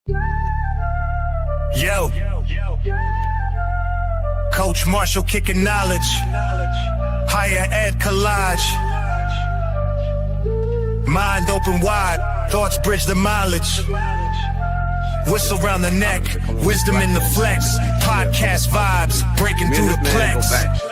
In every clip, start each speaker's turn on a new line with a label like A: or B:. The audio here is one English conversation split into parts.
A: Yo, Coach Marshall kicking knowledge, higher ed collage, mind open wide, thoughts bridge the mileage, whistle round the neck, wisdom in the flex, podcast vibes, breaking through the plex.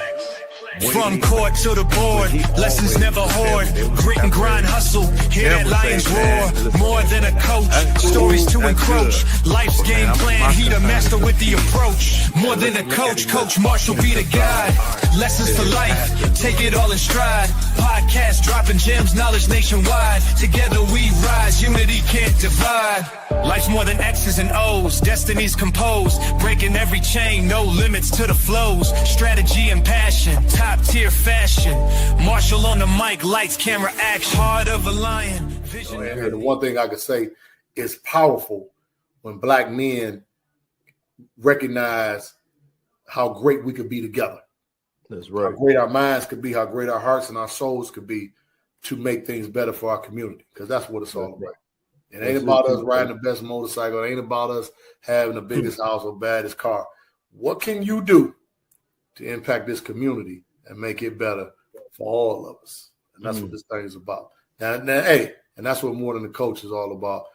A: From court to the board, lessons never hoard, grit and grind hustle, hear that lion's roar, more than a coach, stories to encroach, life's game plan, he the master with the approach, more than a coach, Coach Marshall be the guide, lessons for life, take it all in stride, podcast dropping gems, knowledge nationwide, together we rise, unity can't divide, life's more than X's and O's, destinies composed, breaking every chain, no limits to the flows, strategy and passion, top tier fashion, Marshall on the mic, lights, camera, action, heart of a lion.
B: And the one thing I could say is powerful when Black men recognize how great we could be together.
C: That's right.
B: How great our minds could be, how great our hearts and our souls could be to make things better for our community, because that's what it's all about. It ain't about us riding the best motorcycle. It ain't about us having the biggest house or baddest car. What can you do to impact this community and make it better for all of us? And that's what this thing is about. Now, hey, and that's what More Than a Coach is all about.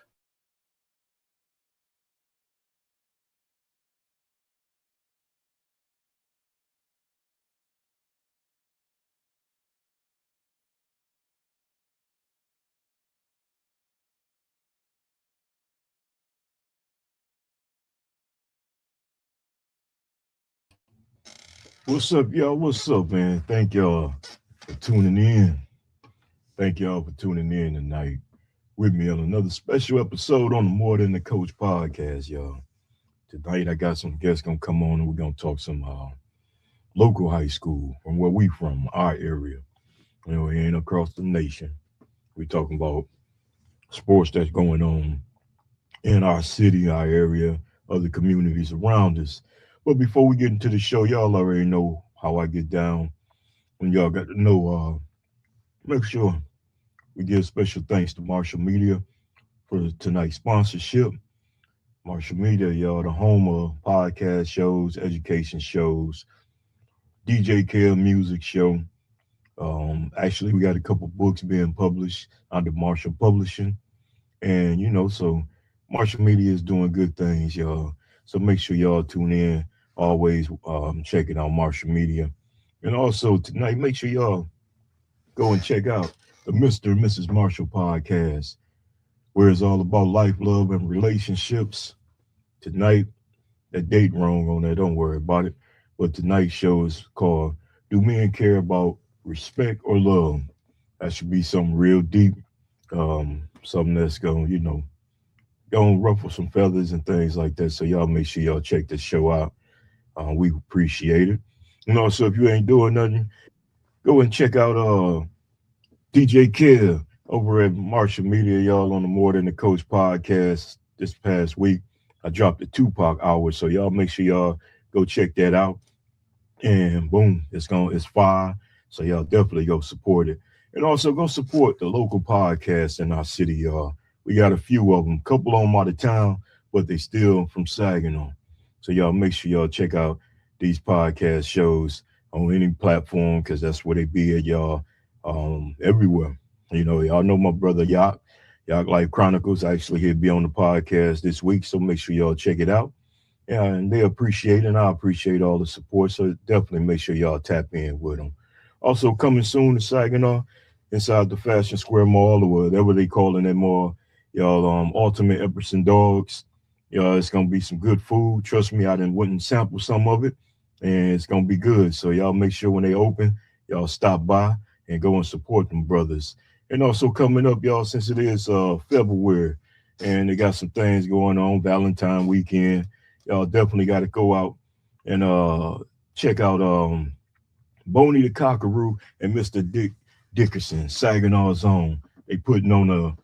C: What's up, y'all? What's up, man? Thank y'all for tuning in. Thank y'all for tuning in tonight with me on another special episode on the More Than the Coach podcast, y'all. Tonight, I got some guests gonna come on and we're gonna talk some local high school from where we from, our area. You know, it ain't across the nation. We talking about sports that's going on in our city, our area, other communities around us. But before we get into the show, y'all already know how I get down. When y'all got to know, make sure we give special thanks to Marshall Media for tonight's sponsorship. Marshall Media, y'all, the home of podcast shows, education shows, DJ Care music show. Actually, we got a couple books being published under Marshall Publishing. And, you know, so Marshall Media is doing good things, y'all. So make sure y'all tune in. Always checking out Marshall Media. And also tonight, make sure y'all go and check out the Mr. and Mrs. Marshall podcast, where it's all about life, love, and relationships. Tonight, that date wrong on there, don't worry about it. But tonight's show is called Do Men Care About Respect or Love? That should be something real deep, something that's going to ruffle some feathers and things like that. So y'all make sure y'all check this show out. We appreciate it. And also, if you ain't doing nothing, go and check out DJ Care over at Marshall Media, y'all, on the More Than the Coach podcast this past week. I dropped the Tupac hour, so y'all make sure y'all go check that out. And boom, it's fire. So y'all definitely go support it. And also go support the local podcasts in our city, y'all. We got a few of them, a couple of them out of town, but they still from Saginaw. So y'all make sure y'all check out these podcast shows on any platform, because that's where they be at, y'all, everywhere. You know, y'all know my brother Yak Life Chronicles. Actually, he'll be on the podcast this week, so make sure y'all check it out. Yeah, and they appreciate it, and I appreciate all the support, so definitely make sure y'all tap in with them. Also coming soon to Saginaw, inside the Fashion Square Mall, or whatever they calling that mall, y'all, Ultimate Epperson Dogs. It's going to be some good food. Trust me, I done went and sampled some of it, and it's going to be good. So y'all make sure when they open, y'all stop by and go and support them brothers. And also coming up, y'all, since it is February, and they got some things going on, Valentine weekend, y'all definitely got to go out and check out Boney the Cockaroo and Mr. Dick Dickerson, Saginaw's Own. They putting on a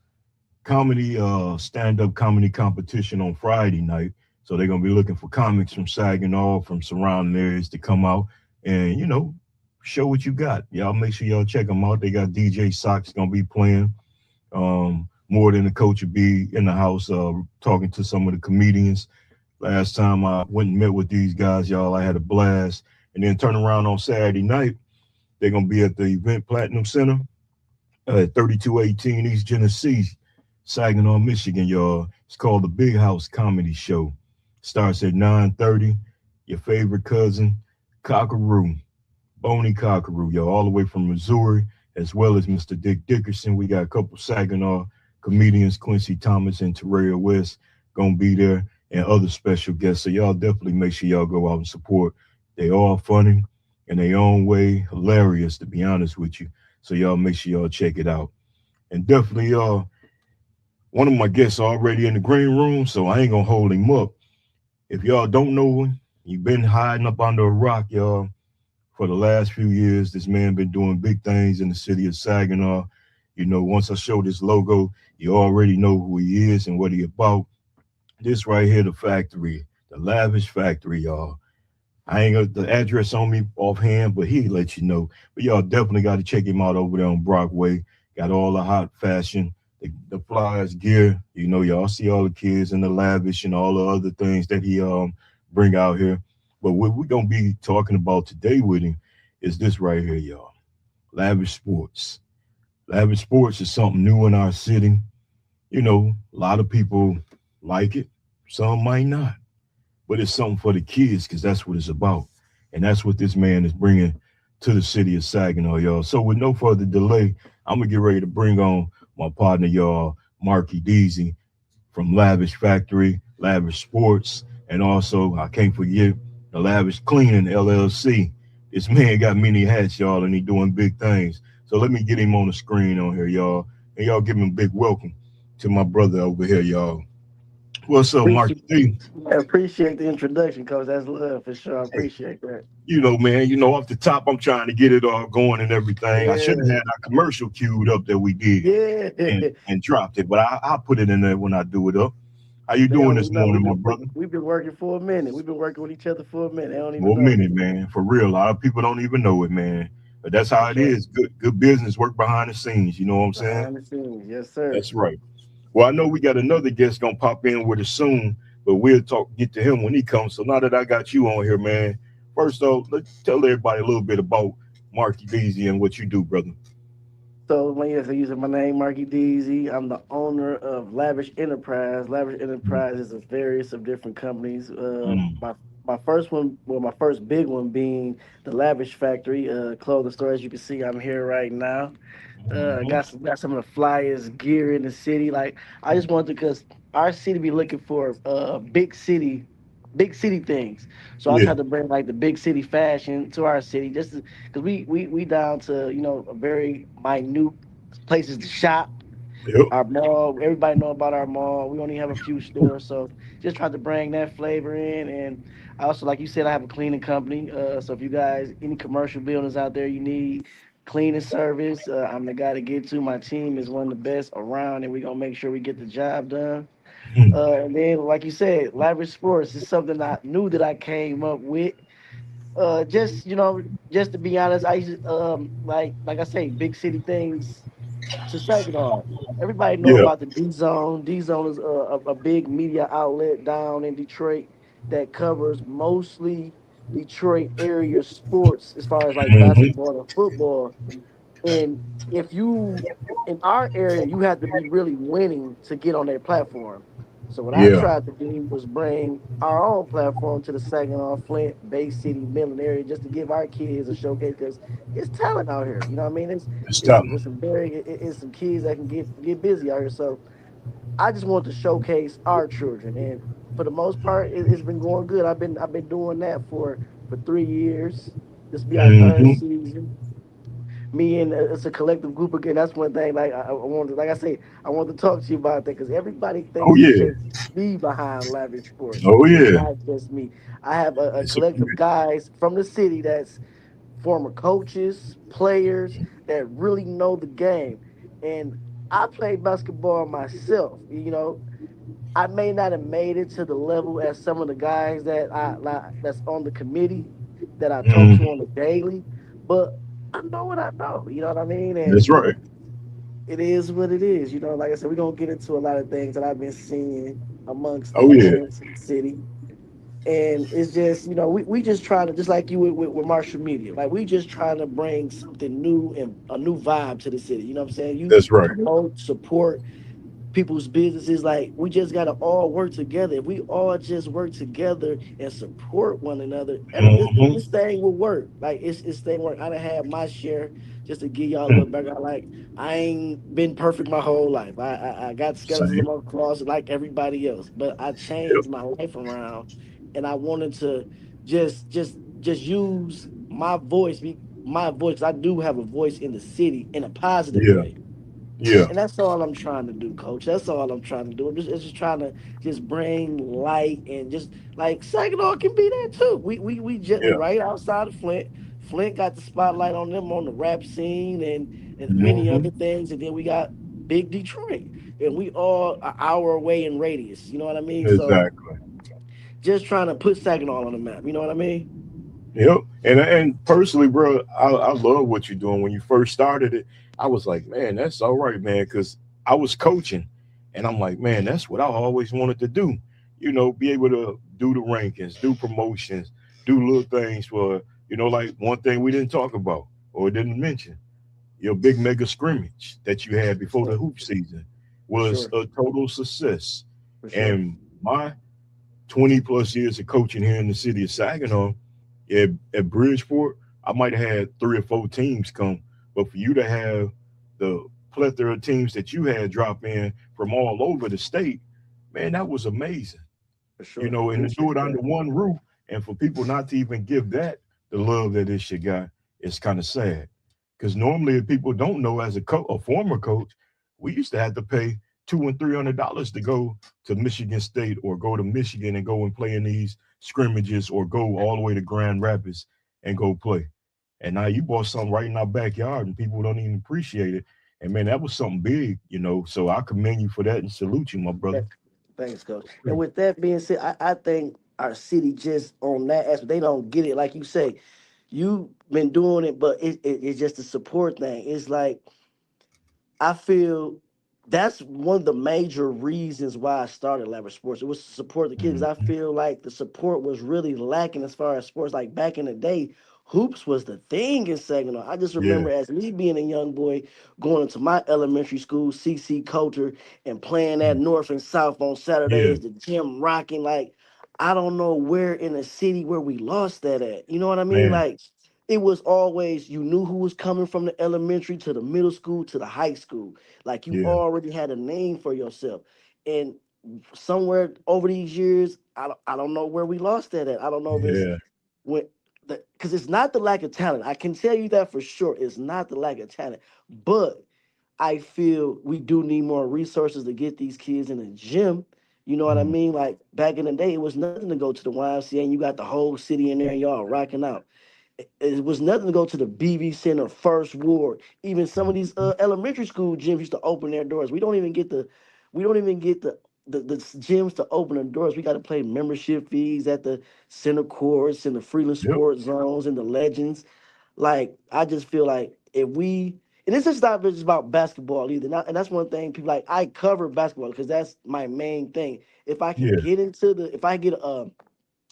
C: comedy, stand-up comedy competition on Friday night. So they're going to be looking for comics from Saginaw, from surrounding areas to come out and, you know, show what you got. Y'all make sure y'all check them out. They got DJ Socks going to be playing. More Than a Coach will be in the house talking to some of the comedians. Last time I went and met with these guys, y'all, I had a blast. And then turn around on Saturday night, they're gonna be at the Event Platinum Center at 3218 East Genesee, Saginaw, Michigan, y'all. It's called the Big House Comedy Show. Starts at 9:30. Your favorite cousin, Cockaroo, Boney Cockaroo, y'all, all the way from Missouri, as well as Mr. Dick Dickerson. We got a couple Saginaw comedians, Quincy Thomas and Terrell West, gonna be there, and other special guests. So y'all definitely make sure y'all go out and support. They all funny in their own way, hilarious to be honest with you. So y'all make sure y'all check it out. And definitely one of my guests already in the green room, so I ain't gonna hold him up. If y'all don't know him, you've been hiding up under a rock, y'all. For the last few years, this man been doing big things in the city of Saginaw. You know, once I show this logo, you already know who he is and what he about. This right here, the factory, the Lavish factory, y'all. I ain't got the address on me offhand, but he let you know. But y'all definitely got to check him out over there on Brockway. Got all the hot fashion, the flyers, gear. You know, y'all see all the kids in the Lavish and all the other things that he bring out here. But what we're gonna be talking about today with him is this right here, y'all. Lavish Sports. Lavish Sports is something new in our city. You know, a lot of people like it, some might not, but it's something for the kids because that's what it's about. And that's what this man is bringing to the city of Saginaw, y'all. So with no further delay, I'm going to get ready to bring on my partner, y'all, Markie Deezy from Lavish Factory, Lavish Sports, and also, I can't forget, the Lavish Cleaning LLC. This man got many hats, y'all, and he doing big things. So let me get him on the screen on here, y'all. And y'all give him a big welcome to my brother over here, y'all. What's up, Mark?
D: Appreciate, appreciate the introduction, Coach. That's love for sure. I
C: Hey,
D: appreciate that.
C: you know, man, off the top, I'm trying to get it all going and everything. I should have
D: Yeah,
C: had our commercial queued up that we did
D: yeah.
C: and dropped it, but I'll put it in there when I do it up. How you
D: They
C: doing
D: don't
C: this
D: even know
C: morning, my brother?
D: we've been working for a minute. We've been working with each other for a minute. They don't even
C: For a
D: know
C: minute,
D: yet.
C: man. For real. A lot of people don't even know it, man. But that's how
D: For
C: it
D: sure.
C: is. Good business work behind the scenes. You know what I'm saying?
D: Behind the scenes, yes, sir.
C: That's right. Well, I know we got another guest gonna pop in with us soon, but we'll get to him when he comes. So now that I got you on here, man, first though, let's tell everybody a little bit about Markie Deezy and what you do, brother.
D: So, when you're using my name, Markie Deezy, I'm the owner of Lavish Enterprise. Lavish Enterprise is a various of different companies.
C: Mm-hmm.
D: My first one, well, my first big one being the Lavish Factory clothing store. As you can see, I'm here right now. Got some of the flyest gear in the city. Like I just wanted because our city be looking for big city things. So I
C: Yeah.
D: tried to bring like the big city fashion to our city, just because we down to a very minute places to shop.
C: Yep.
D: Our mall, everybody know about our mall. We only have a few stores, so just tried to bring that flavor in. And I also, like you said, I have a cleaning company. So if you guys any commercial buildings out there you need cleaning service, I'm the guy to get to. My team is one of the best around, and we're gonna make sure we get the job done. And then, like you said, Lavish Sports is something I knew that I came up with. Just just to be honest, I used to, like I say, big city things to Saginaw. Everybody know
C: Yeah.
D: about the D Zone. D Zone is a big media outlet down in Detroit that covers mostly Detroit area sports as far as like
C: Hmm.
D: basketball and football. And if you in our area, you have to be really winning to get on their platform. So what I
C: Yeah.
D: tried to do was bring our own platform to the Saginaw, Flint, Bay City, Midland area, just to give our kids a showcase because it's talent out here. You know what I mean?
C: Stop.
D: It's some it's some kids that can get busy out here. So I just want to showcase our children, and for the most part, it's been going good. I've been doing that for 3 years. This will be our third
C: Hmm.
D: season. Me and it's a collective group again. That's one thing. Like I wanted, like I say, I want to talk to you about that because everybody
C: Oh
D: thinks it's
C: yeah.
D: just me behind Lavish Sports.
C: Oh
D: It's
C: yeah.
D: not just me. I have a
C: It's a,
D: collective of guys from the city that's former coaches, players that really know the game, and I played basketball myself. I may not have made it to the level as some of the guys that that's on the committee that I talk
C: mhm.
D: to on the daily, but I know what I know. You know what I mean? And
C: That's right.
D: I, I, I wanted, like I say, I wanted to talk to you about that because everybody thinks it's just me behind Lavish Sports. It's not just me. I have a collective guys from the city that's former coaches, players that really know the game, and I played basketball myself. I may not have made it to the level as some of the guys that that's on the committee that I talk to on the daily, but it is what it is. Like I said, we're gonna get into a lot of things that I've been seeing amongst the
C: Oh yeah,
D: fans in the city. And it's just, we just trying to, just like you with Marshall Media, like we just trying to bring something new and a new vibe to the city. You know what I'm saying? You
C: that's right.
D: promote, support people's businesses. Like we just gotta all work together. If we all just work together and support one another,
C: Hmm.
D: this thing will work. Like it's thing work. I done had my share. Just to give y'all a little background, like I ain't been perfect my whole life. I got skeletons in
C: Same.
D: my closet like everybody else, but I
C: Yep.
D: changed my life around, and I wanted to just use my voice. My voice. I do have a voice in the city in a positive
C: Yeah.
D: way,
C: Yeah.
D: and that's all I'm trying to do, Coach. That's all I'm trying to do. It's just trying to just bring light and just like Saginaw can be there too. We
C: Yeah.
D: right outside of Flint. Flint got the spotlight on them on the rap scene and many
C: Hmm.
D: other things, and then we got Big Detroit, and we all an hour away in radius. You know what I mean? So
C: Exactly.
D: just trying to put Saginaw on the map. You know what I mean?
C: Yep. And personally, bro, I love what you're doing. When you first started it, I was like, man, that's all right, man, because I was coaching, and I'm like, man, that's what I always wanted to do. Be able to do the rankings, do promotions, do little things for like one thing we didn't talk about or didn't mention. Your big mega scrimmage that you had before the
D: Sure,
C: hoop season
D: for
C: was
D: sure,
C: a total success.
D: for sure.
C: And my 20 plus years of coaching here in the city of Saginaw, at Bridgeport, I might have had three or four teams come, but for you to have the plethora of teams that you had drop in from all over the state, man, that was amazing.
D: For sure.
C: And to do
D: Appreciate
C: it under
D: that.
C: one roof, and for people not to even give that the love that it should got, it's kind of sad. Because normally, if people don't know, as a former coach, we used to have to pay $200 and $300 to go to Michigan State or go to Michigan and go and play in these scrimmages or go all the way to Grand Rapids and go play. And now you bought something right in our backyard, and people don't even appreciate it. And man, that was something big. So I commend you for that and salute you, my brother.
D: Th- Thanks, Coach. And with that being said, I think our city just on that aspect, they don't get it. Like you say, you've been doing it, but it's just a support thing. It's like I feel that's one of the major reasons why I started Lavish Sports. It was to support the kids. I
C: Mhm.
D: feel like the support was really lacking as far as sports. Like back in the day, hoops was the thing in Saginaw. I just
C: Yeah,
D: remember as me being a young boy going into my elementary school, CC Coulter, and playing at
C: mm,
D: North and South on
C: yeah,
D: Saturdays, the gym rocking. Like I don't know where in the city where we lost that at. You know what I mean?
C: man,
D: Like it was always you knew who was coming from the elementary to the middle school to the high school, like you
C: yeah,
D: already had a name for yourself. And somewhere over these years, I don't know where we lost that at. I don't know if it's
C: yeah.
D: when because it's not the lack of talent. I can tell you that for sure. It's not the lack of talent, but I feel we do need more resources to get these kids in the gym. You know what I
C: Mm,
D: mean? Like back in the day, it was nothing to go to the YMCA and you got the whole city in there and y'all rocking out. It was nothing to go to the BV Center, First Ward. Even some of these
C: mhm.
D: elementary school gyms used to open their doors. We don't even get the gyms to open their doors. We got to pay membership fees at the center courts and the Freeland
C: Yep.
D: Sports Zones and the Legends. Like I just feel like if we and this is not just about basketball either. And that's one thing people like. I cover basketball because that's my main thing. If I can
C: Yeah.
D: get into the, if I get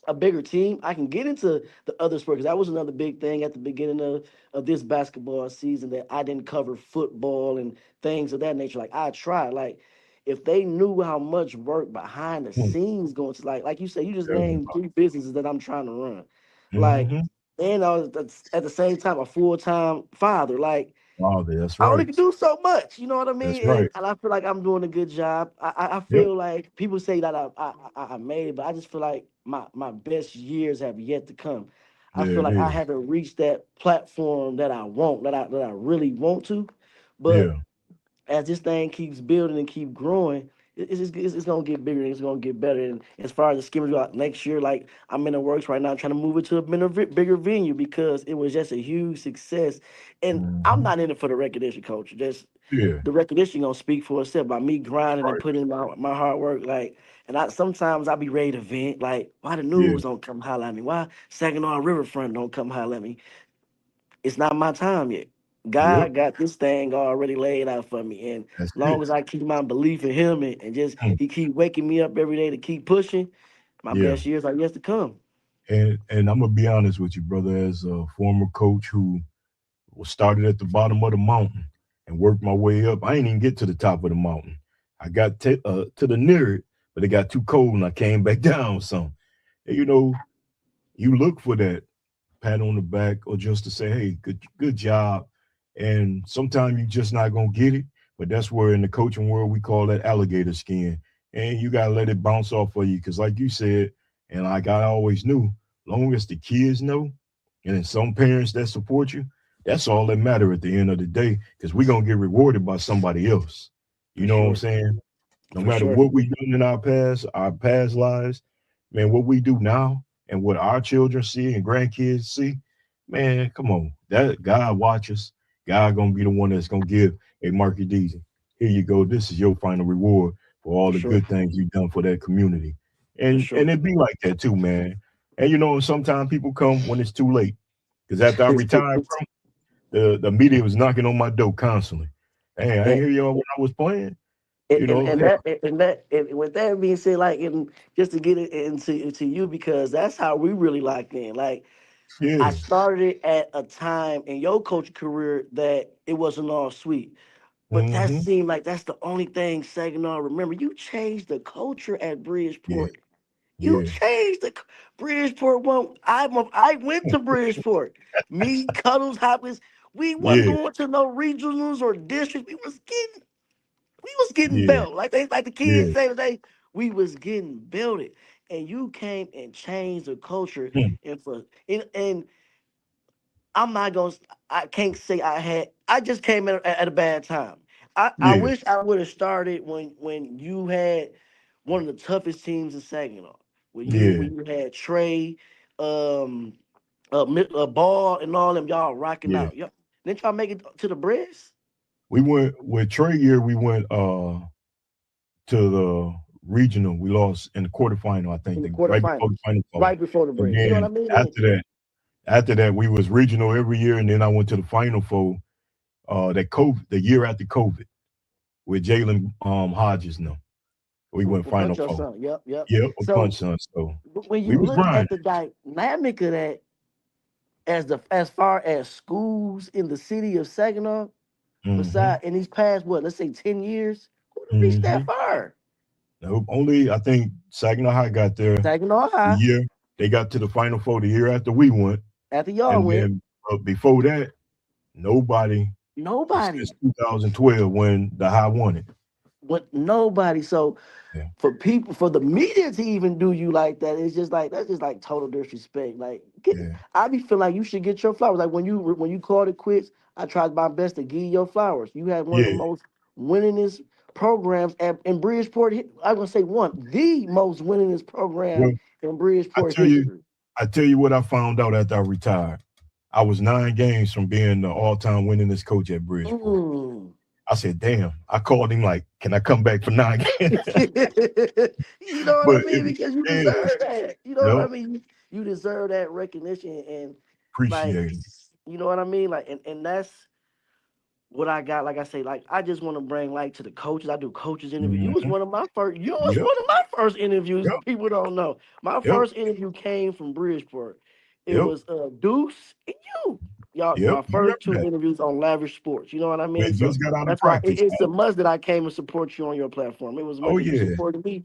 D: a bigger team, I can get into the other sport because that was another big thing at the beginning of this basketball season that I didn't cover football and things of that nature. Like I tried, like if they knew how much work behind the
C: Mm,
D: scenes going to like you said, you just
C: tell me
D: named
C: about
D: three businesses that I'm trying to run.
C: it.
D: Like,
C: Mhm.
D: and I was at the same time a full-time father. Like
C: Oh, that's
D: I only
C: right.
D: can do so much, you know what I
C: That's
D: mean?
C: right.
D: And I feel like I'm doing a good job. I
C: Yep.
D: feel like people say that I made it, but I just feel like my best years have yet to come. I
C: There
D: feel
C: it
D: like I
C: is.
D: haven't reached that platform that I want, that I really want to. But
C: Yeah.
D: as this thing keeps building and keep growing, it's gonna get bigger and it's gonna get better. And as far as the skimmers go next year, like I'm in the works right now, trying to move it to a bigger venue because it was just a huge success. And I'm
C: Mhm.
D: not in it for the recognition, coach. Just
C: Yeah.
D: the recognition gonna speak for itself by me grinding and
C: Right.
D: putting in my hard work. Like, and I sometimes I be ready to vent. Like, why the
C: Yeah.
D: news don't come holler at me? Why Saginaw Riverfront don't come holler at me? It's not my time yet.
C: Yep.
D: God got this thing already laid out for me. And
C: That's
D: long
C: it.
D: as I keep my belief in him and just
C: Mm.
D: he keep waking me up every day to keep pushing, my
C: Yeah.
D: best years are yet to come.
C: And I'm gonna be honest with you, brother, as a former coach who was started at the bottom of the mountain and worked my way up. I ain't even get to the top of the mountain. I got to the near it, but it got too cold and I came back down some. And, you look for that pat on the back or just to say, hey, good job. And sometimes you're just not gonna get it. But that's where in the coaching world we call that alligator skin. And you gotta let it bounce off of you. Cause like you said, and like I always knew, long as the kids know, and then some parents that support you, that's all that matter at the end of the day. Cause we're gonna get rewarded by somebody else.
D: For
C: You know what I'm
D: sure.
C: saying? No
D: For
C: matter
D: sure.
C: what we done in our past lives, man, what we do now and what our children see and grandkids see, man, come on. That God watches. God gonna be the one that's gonna give a Markie Deezy. Here you go. This is your final reward for all
D: For
C: the
D: sure.
C: good things you've done for that community.
D: For
C: And
D: sure.
C: it be like that too, man. And sometimes people come when it's too late. Because after I retired from the media was knocking on my door constantly. Hey, I ain't
D: and,
C: hear y'all when I was playing.
D: and
C: Hell,
D: that and with that being said, like just to get it into you because that's how we really locked in. Like I
C: yeah.
D: started it at a time in your coaching career that it wasn't all sweet. But that
C: Mm-hmm.
D: seemed like that's the only thing Saginaw remember. You changed the culture at
C: Yeah.
D: Bridgeport. You
C: Yeah.
D: changed the Bridgeport one. I went to Bridgeport. Me, Cuddles, Hopkins. We wasn't
C: Yeah.
D: going to no regionals or districts. We was getting
C: Yeah.
D: built. Like the kids
C: Yeah.
D: say today, we was getting built it. And you came and changed the culture
C: Mm.
D: and I'm not gonna. I can't say I had. I just came at a bad time. I
C: Yeah.
D: wish I would have started when you had one of the toughest teams in Saginaw.
C: Yeah.
D: When you had Trey, um, Ball, and all them y'all rocking
C: Yeah.
D: out. Didn't y'all make it to the Breast?
C: We went with Trey year, we went to the regional. We lost in the quarterfinal, I think,
D: In the
C: right before the
D: quarterfinals,
C: final four.
D: right before the
C: And
D: Breast. You know what I
C: then
D: mean?
C: after that, we was regional every year, and then I went to the final four the year after COVID with Jalen Hodges now. We went
D: With
C: final
D: Punch Your
C: four.
D: Son. Yep, yep.
C: Yep, with
D: So
C: Punch Son. So
D: when
C: we
D: you
C: was
D: look
C: grinding.
D: at the dynamic of that, as far as schools in the city of Saginaw.
C: Mm-hmm.
D: Beside in these past let's say 10 years, who done reached
C: Mm-hmm.
D: that far?
C: Nope. Only I think Saginaw High got there
D: Saginaw
C: the
D: High
C: year they got to the final four the year after we went.
D: after y'all
C: And
D: went,
C: then before that, nobody
D: nobody
C: since 2012 when the High won it.
D: went nobody. So
C: Yeah.
D: for the media to even do you like that, it's just like that's just like total disrespect. Like
C: Yeah.
D: I be feeling like you should get your flowers. Like when you called it quits, I tried my best to give you your flowers. You had one of the
C: Yeah.
D: most winningest programs in Bridgeport. I'm gonna say the most winningest program
C: Well,
D: in
C: I
D: Bridgeport
C: tell you,
D: history.
C: I tell you what I found out after I retired. I was 9 games from being the all-time winningest coach at Bridgeport.
D: Mm.
C: I said, damn. I called him like, can I come back for 9 games?
D: You know what I
C: But
D: mean? Because you
C: yeah,
D: deserve that. You know what I
C: yep,
D: mean? You deserve that recognition and like
C: appreciate it.
D: you know what I mean? Like and that's what I got. Like I say, like I just want to bring light to the coaches. I do coaches interview.
C: Mhm.
D: You was
C: Yep,
D: one of my first interviews.
C: yep,
D: People don't know. My
C: yep,
D: first interview came from Bridgeport. It
C: yep,
D: was Deuce and you. Y'all,
C: yep.
D: my
C: I remember
D: first two
C: that.
D: interviews on Lavish Sports. You know what I
C: We
D: mean?
C: had
D: So
C: just got out of
D: that's why
C: practice,
D: it's a
C: man.
D: must that I came and support you on your platform. It was
C: Oh
D: much that you
C: yeah.
D: supported me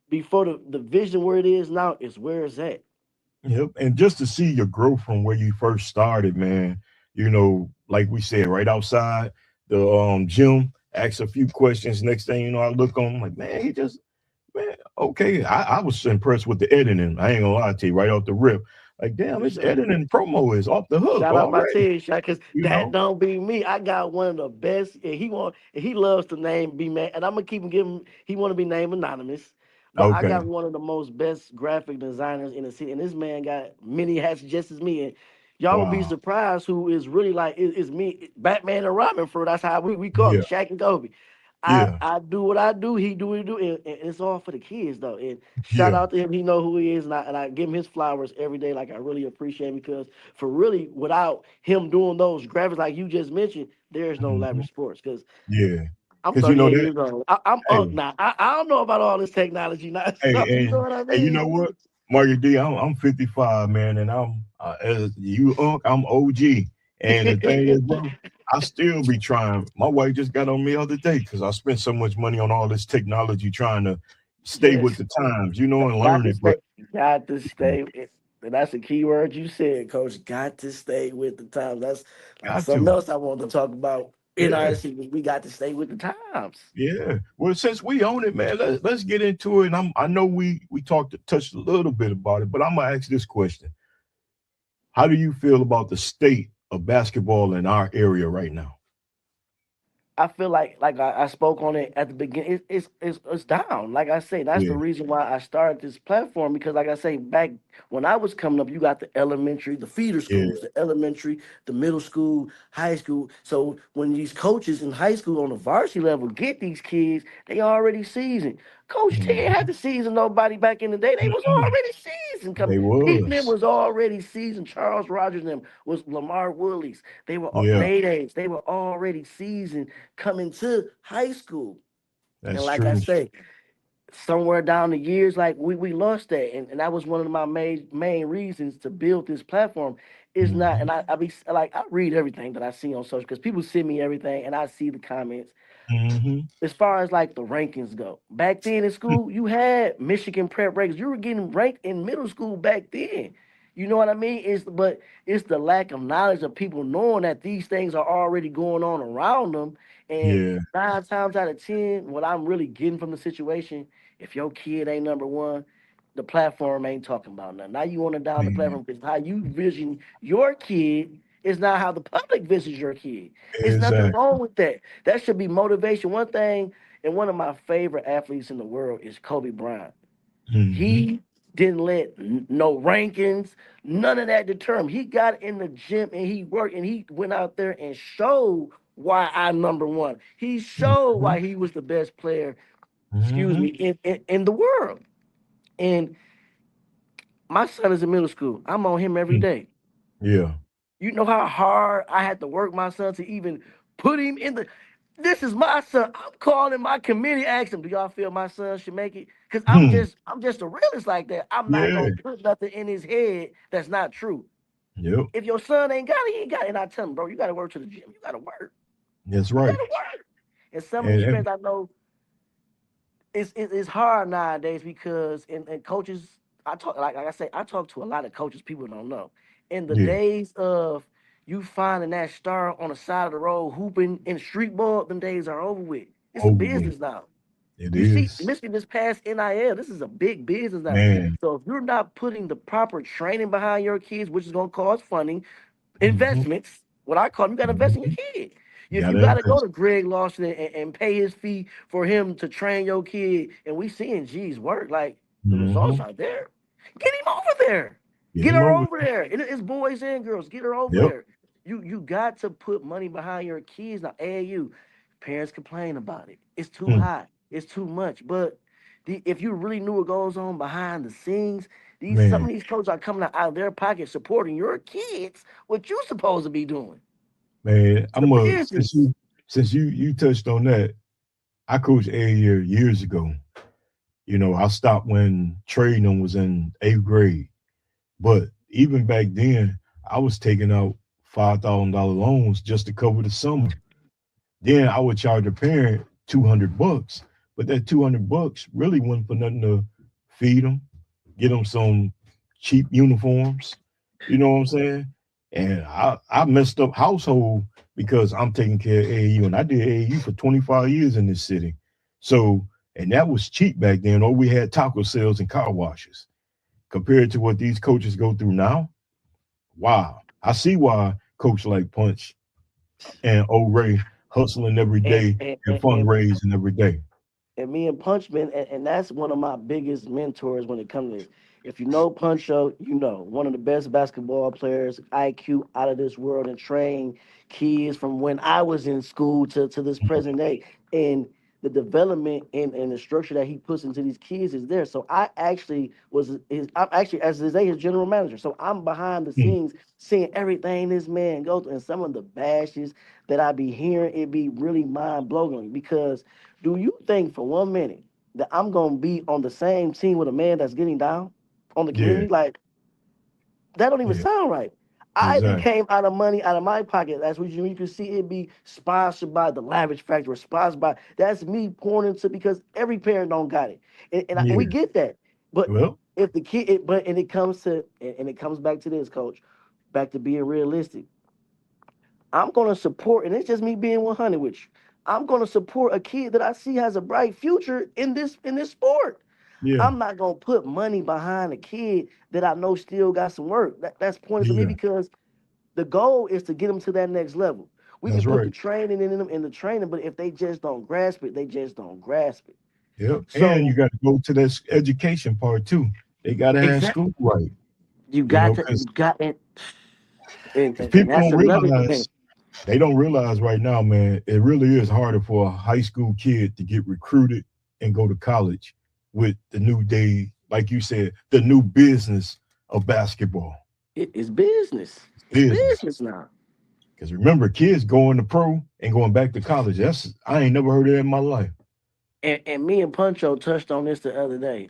D: before the vision where it is now is where it's at.
C: Yep. And just to see your growth from where you first started, man, like we said, right outside the gym, ask a few questions. Next thing you know, I look on, I'm like, man, man, okay. I was impressed with the editing. I ain't gonna lie to you, right off the rip. Like, damn,
D: For
C: his
D: sure.
C: editing promo is off the hook
D: Shout out my
C: already,
D: team, shot, cause
C: you
D: that
C: know?
D: don't be me. I got one of the best, and he loves to name be man, and I'm gonna keep him giving. He want to be named anonymous, but I
C: Okay.
D: got one of the most best graphic designers in the city, and this man got many hats just as me. And y'all would be
C: Wow.
D: surprised who is really like is me, Batman and Robin. For that's how we call
C: Yeah.
D: it, Shaq and Kobe.
C: Yeah,
D: I do what I do. He do what he do, and it's all for the kids though. And shout
C: yeah,
D: out to him. He know who he is, and I give him his flowers every day. Like I really appreciate him because for really without him doing those graphics like you just mentioned, there's no
C: hmm
D: Lavish Sports because
C: yeah.
D: I'm
C: Because you know
D: 38
C: that.
D: years old. I'm up
C: Hey,
D: now. I don't know about all this technology now.
C: hey,
D: So you know
C: and
D: what I
C: and you know
D: mean?
C: what, Markie D, I'm 55, man, and I'm as you I'm OG. And the thing is, bro, I still be trying. My wife just got on me the other day because I spent so much money on all this technology trying to stay with
D: Yes.
C: the times, you know, and
D: Got
C: learn
D: to
C: it. But
D: stay. Got to stay. And that's a key word you said, Coach. Got to stay with the times. That's like
C: got
D: something
C: to,
D: else I want to talk about in
C: yeah.
D: our city. We got to stay with the times.
C: Yeah. Well, since we own it, man, let's get into it. And I know we touched a little bit about it, but I'm gonna ask this question: how do you feel about the state of basketball in our area right now?
D: I feel like I spoke on it at the beginning. It's down. Like I say, that's the
C: Yeah.
D: reason why I started this platform because, like I say, back when I was coming up, you got the elementary, the feeder
C: Yeah.
D: schools, the elementary, the middle school, high school. So when these coaches in high school on the varsity level get these kids, they already seasoned. Coach T ain't had
C: Mhm.
D: to season nobody back in the day. They was
C: Mm-mm.
D: already seasoned.
C: They
D: Peyton them
C: was.
D: was already seasoned. Charles Rogers and them was Lamar Woolies. They were
C: Yeah,
D: Nate A's. They were already seasoned coming to high school. And
C: that's
D: like I
C: true.
D: say, somewhere down the years, like we lost that. And that was one of my main reasons to build this platform. Is not,
C: Hmm.
D: and I be like, I read everything that I see on social because people send me everything and I see the comments
C: Hmm.
D: as far as like the rankings go. Back then in school, you had Michigan prep rankings. You were getting ranked in middle school back then. You know what I mean? It's the lack of knowledge of people knowing that these things are already going on around them. And
C: Yeah.
D: 9 times out of 10, what I'm really getting from the situation, if your kid ain't number one, the platform ain't talking about nothing. Now you want to down the
C: Yeah.
D: platform because how you vision your kid is not how the public visions your kid. It's nothing
C: Exactly.
D: wrong with that. That should be motivation. One thing, and one of my favorite athletes in the world is Kobe Bryant.
C: Hmm.
D: He didn't let no rankings, none of that deter him. He got in the gym and he worked and he went out there and showed why I'm number one. He showed
C: Hmm.
D: why he was the best player, excuse me,
C: Hmm.
D: in the world. And my son is in middle school. I'm on him every day.
C: Yeah.
D: You know how hard I had to work my son to even put him in the. This is my son. I'm calling my committee, asking, "Do y'all feel my son should make it?" Because I'm just a realist like that. I'm not
C: Yeah.
D: gonna put nothing in his head that's not true.
C: Yep.
D: If your son ain't got it, he ain't got it. And I tell him, bro, you got to work to the gym. You got to work.
C: That's
D: You got
C: right.
D: to work. And some of these
C: And
D: parents I know it's hard nowadays because and coaches I talk like I say I talk to a lot of coaches people don't know. In the
C: yeah.
D: days of you finding that star on the side of the road hooping in street ball, them days are over with. It's a
C: Over with.
D: business now.
C: It
D: You see,
C: is.
D: Michigan just passed NIL. This is a big business now.
C: Man.
D: So if you're not putting the proper training behind your kids, which is going to cause funding,
C: Hmm.
D: investments. What I call them, you got to invest in your
C: Hmm.
D: kid. If you
C: Gotta
D: got to go
C: invest.
D: to Greg Lawson and pay his fee for him to train your kid, and we seeing G's work, like the results
C: Hmm.
D: are there. Get him over there.
C: Get
D: Get
C: him
D: her
C: over.
D: over there. It's boys and girls. Get her over
C: Yep.
D: there. You got to put money behind your kids. Now, AAU, parents complain about it. It's too
C: Mm.
D: high. It's too much. But if you really knew what goes on behind the scenes, these some
C: Man.
D: of these coaches are coming out of their pocket supporting your kids. What you supposed to be doing?
C: Man.
D: The
C: I'm a
D: business.
C: since you touched on that. I coached a year years ago. You know, I stopped when trading was in eighth grade. But even back then, I was taking out $5,000 loans just to cover the summer. Then I would charge a parent $200, but that $200 really wasn't for nothing to feed them, get them some cheap uniforms. You know what I'm saying? And I messed up household because I'm taking care of AAU, and I did AAU for 25 years in this city. So, and that was cheap back then. Or we had taco sales and car washes compared to what these coaches go through now. Wow. I see why coach like Punch and O'Ray hustling every
D: And
C: day
D: and,
C: and
D: and, and,
C: fundraising every day.
D: and me and Punchman, and that's one of my biggest mentors when it comes to this. If you know Puncho, you know one of the best basketball players, IQ out of this world, and train kids from when I was in school to this present day. And the development and the structure that he puts into these kids is there. So I'm actually as his general manager. So I'm behind the
C: Mm.
D: scenes seeing everything this man goes through, and some of the bashes that I be hearing, it be really mind blowing. Because do you think for 1 minute that I'm gonna be on the same team with a man that's getting down on the
C: Yeah,
D: community? Like that don't even
C: yeah,
D: sound right. I
C: exactly.
D: became out of money out of my pocket. That's what you can see it be sponsored by the Lavish Factory, sponsored by that's me pouring into because every parent don't got it, and we
C: Yeah.
D: get that. But
C: Well,
D: if the kid, and it comes to and it comes back to this, coach, back to being realistic. I'm gonna support, and it's just me being 100 with you. I'm gonna support a kid that I see has a bright future in this sport.
C: yeah,
D: I'm not gonna put money behind a kid that I know still got some work. That's pointless to me
C: yeah.
D: because the goal is to get them to that next level. We can
C: That's
D: put the
C: right.
D: training in them in the training, but if they just don't grasp it, they just don't grasp it.
C: Yep. And you
D: So
C: got to go to this education part too. They got to have
D: exactly,
C: school right,
D: you
C: you
D: got
C: know,
D: to you got and
C: because
D: and
C: people
D: that's
C: don't
D: another
C: realize
D: thing.
C: they don't realize right now, man. It really is harder for a high school kid to get recruited and go to college with the new day, like you said, the new business of basketball.
D: It's business.
C: It's
D: It's
C: business.
D: business now.
C: Because remember, kids going to pro and going back to college. That's I ain't never heard of that in my life.
D: And me and Puncho touched on this the other day.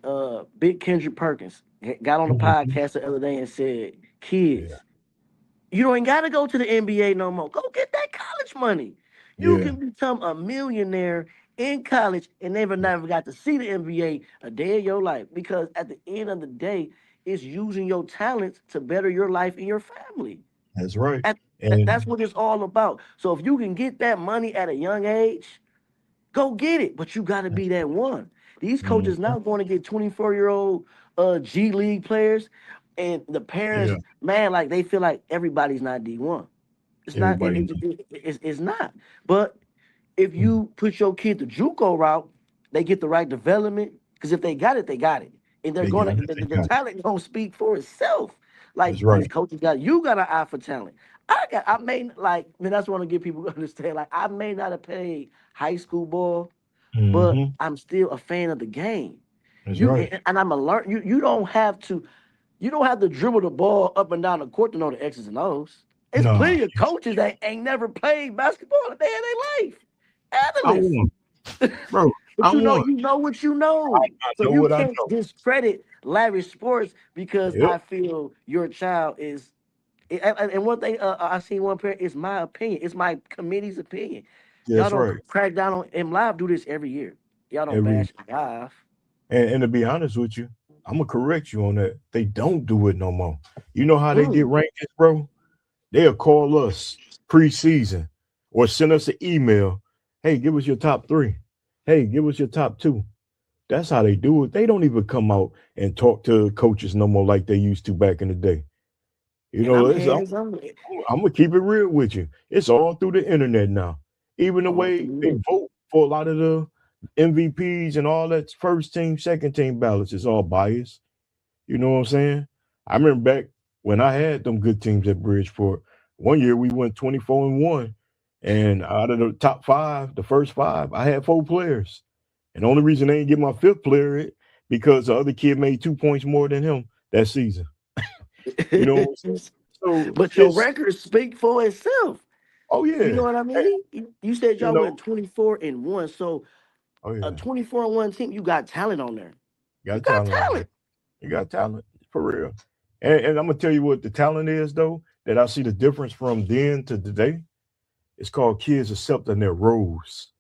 D: Big Kendrick Perkins got on the
C: Mhm.
D: podcast the other day and said,
C: Yeah,
D: "Kids, you don't got to go to the NBA no more. Go get that college money. You
C: yeah,
D: can become a millionaire in college and never got to see the NBA a day of your life because at the end of the day, it's using your talents to better your life and your family.
C: that's right.
D: At, that's
C: And
D: what it's all about. So if you can get that money at a young age, go get it. But you got to be that one. These coaches
C: mhm,
D: now going to get 24-year-old G League players, and the parents,
C: yeah,
D: man, like they feel like everybody's not D1. It's not.
C: everybody.
D: It's not. But if
C: Mhm.
D: you put your kid the JUCO route, they get the right development. Because if they got it, they got it, and they're
C: They
D: gonna
C: got it.
D: the,
C: They
D: the
C: got it.
D: talent gonna speak for itself. Like
C: That's
D: these
C: right.
D: coaches got, you got an eye for talent. I may like. I mean, that's what I want to get people to understand. Like I may not have played high school ball, but
C: Hmm.
D: I'm still a fan of the game.
C: That's
D: You
C: right.
D: and I'm a learn. You don't have to dribble the ball up and down the court to know the X's and O's. It's
C: Nah,
D: plenty of coaches that ain't never played basketball a day in their life.
C: I
D: Analysts.
C: won, bro.
D: But
C: I
D: you know,
C: won.
D: you know what you know.
C: I
D: So
C: know
D: you
C: what I
D: can't
C: know.
D: discredit Lavish Sports because
C: Yep.
D: I feel your child is. And one thing I seen one parent, it's my opinion. It's my committee's opinion. Y'all
C: That's
D: don't
C: right.
D: crack down on M Live do this every year. Y'all don't
C: Every
D: bash M Live.
C: and to be honest with you, I'm gonna correct you on that. They don't do it no more. You know how they get
D: Mm.
C: rankings, bro? They'll call us preseason or send us an email. Hey, give us your top three. Hey, give us your top two. That's how they do it. They don't even come out and talk to coaches no more like they used to back in the day. You
D: And
C: know,
D: I'm
C: it's,
D: hands on it.
C: I'm gonna keep it real with you. It's all through the internet now. Even the
D: All
C: way they
D: through
C: vote for a lot of the MVPs and all that first team, second team ballots is all biased. You know what I'm saying? I remember back when I had them good teams at Bridgeport. One year we went 24-1, and out of the top five, the first five, I had four players. And the only reason they didn't get my fifth player it because the other kid made 2 points more than him that season. You know what I'm saying?
D: it.
C: So
D: But your
C: it's
D: records speak for itself.
C: oh
D: You know
C: yeah,
D: what I mean? You said
C: you
D: y'all
C: know,
D: went 24-1. So
C: oh
D: a
C: yeah,
D: 24-1 team, you got talent on there.
C: you
D: You
C: got
D: got
C: talent on there.
D: talent.
C: You got talent for real. And I'm gonna tell you what the talent is though, that I see the difference from then to today. It's called kids accepting their roles.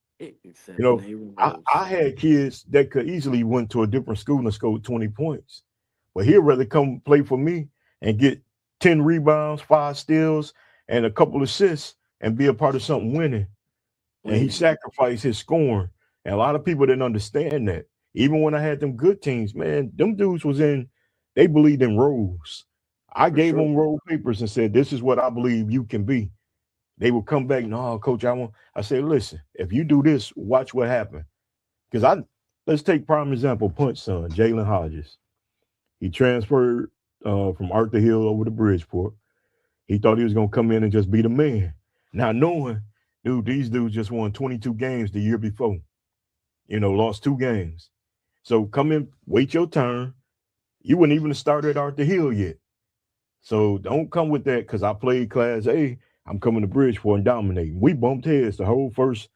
C: You
D: Accepting
C: know,
D: their
C: I,
D: roles.
C: I had kids that could easily went to a different school and scored 20 points. But he'd rather come play for me and get 10 rebounds, 5 steals, and a couple assists and be a part of something winning. And he
D: Winning.
C: sacrificed his scoring. And a lot of people didn't understand that. Even when I had them good teams, man, them dudes was in, they believed in roles. I
D: For
C: gave
D: sure.
C: them role papers and said, this is what I believe you can be. They would come back, no, coach, I said, listen, if you do this, watch what happens. Because let's take prime example, Punch son, Jalen Hodges. He transferred from Arthur Hill over to Bridgeport. He thought he was gonna come in and just be the man. Now knowing, dude, these dudes just won 22 games the year before. Lost 2 games. So come in, wait your turn. You wouldn't even have started Arthur Hill yet. So don't come with that because I played Class A. I'm coming to Bridgeport and dominating. We bumped heads the whole first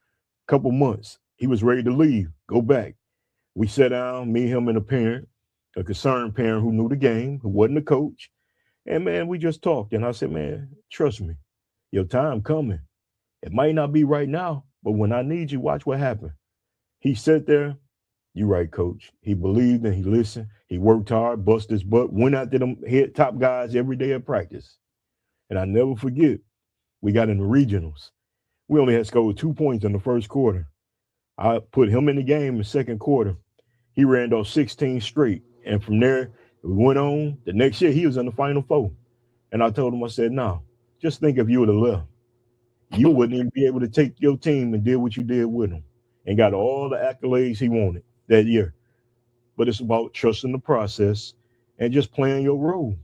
C: couple months. He was ready to leave, go back. We sat down, me, him, and a parent, a concerned parent who knew the game, who wasn't a coach. And man, we just talked. And I said, man, trust me, your time coming. It might not be right now, but when I need you, watch what happened. He sat there. You right, coach. He believed and he listened. He worked hard, busted his butt, went out to them head top guys every day at practice. And I never forget, we got in the regionals. We only had scored 2 points in the first quarter. I put him in the game in the second quarter. He ran those 16 straight. And from there, we went on. The next year, he was in the Final Four. And I told him, I said, no, just think if you would have left, you wouldn't even be able to take your team and did what you did with him and got all the accolades he wanted that year. But it's about trusting the process and just playing your role.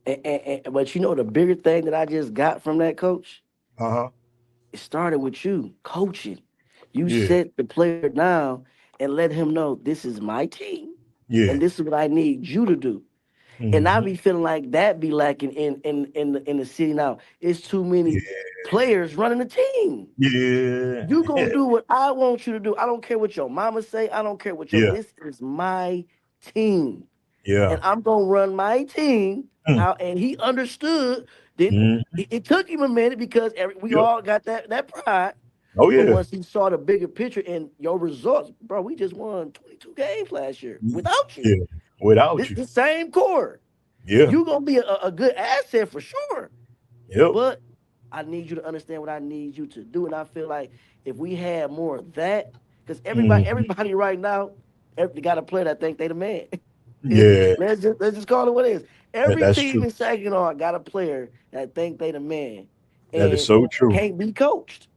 D: But the bigger thing that I just got from that coach,
C: Uh-huh.
D: it started with you coaching. You
C: Yeah.
D: set the player down and let him know this is my team and
C: Yeah.
D: this is what I need you to do. And I
C: Mm-hmm.
D: be feeling like that be lacking in the city now. It's too
C: Yeah.
D: many players running the team.
C: Yeah.
D: You gonna do what I want you to do. I don't care what your mama say. I don't care what your
C: Yeah.
D: this is my team.
C: Yeah.
D: And I'm gonna run my team
C: Mm.
D: how and he understood. Then
C: Mm.
D: it took him a minute because we
C: Yep.
D: all got that pride.
C: Oh
D: But
C: yeah.
D: once he saw the bigger picture and your results, bro, we just won 22 games last year without you.
C: Yeah. Without
D: This
C: you.
D: the same core.
C: Yeah.
D: You gonna be a good asset for sure.
C: Yep.
D: But I need you to understand what I need you to do. And I feel like if we had more of that, because
C: Hmm.
D: everybody right now, they got a player that think they the man.
C: Yeah.
D: Let's just call it what it is. Every
C: That's
D: team
C: true.
D: in Saginaw got a player that think they the man
C: That is
D: and
C: so true.
D: can't be coached.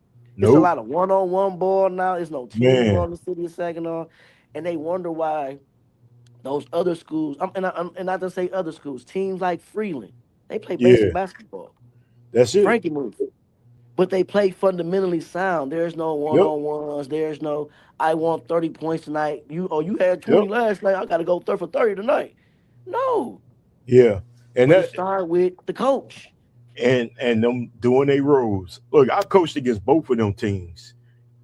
D: It's a
C: Nope.
D: lot of one-on-one ball now. There's no team ball
C: Man.
D: in the city of Saginaw, and they wonder why those other schools. And not to say other schools, teams like Freeland, they play basic
C: Yeah.
D: basketball.
C: That's it.
D: Frankie move, but they play fundamentally sound. There's no
C: Yep.
D: one-on-ones. There's no I want 30 points tonight. You had
C: Yep.
D: 20 last night. I got to go 30 for 30 tonight. No,
C: Yeah. And
D: but it
C: that
D: started with the coach.
C: and them doing their roles. Look, I coached against both of them teams.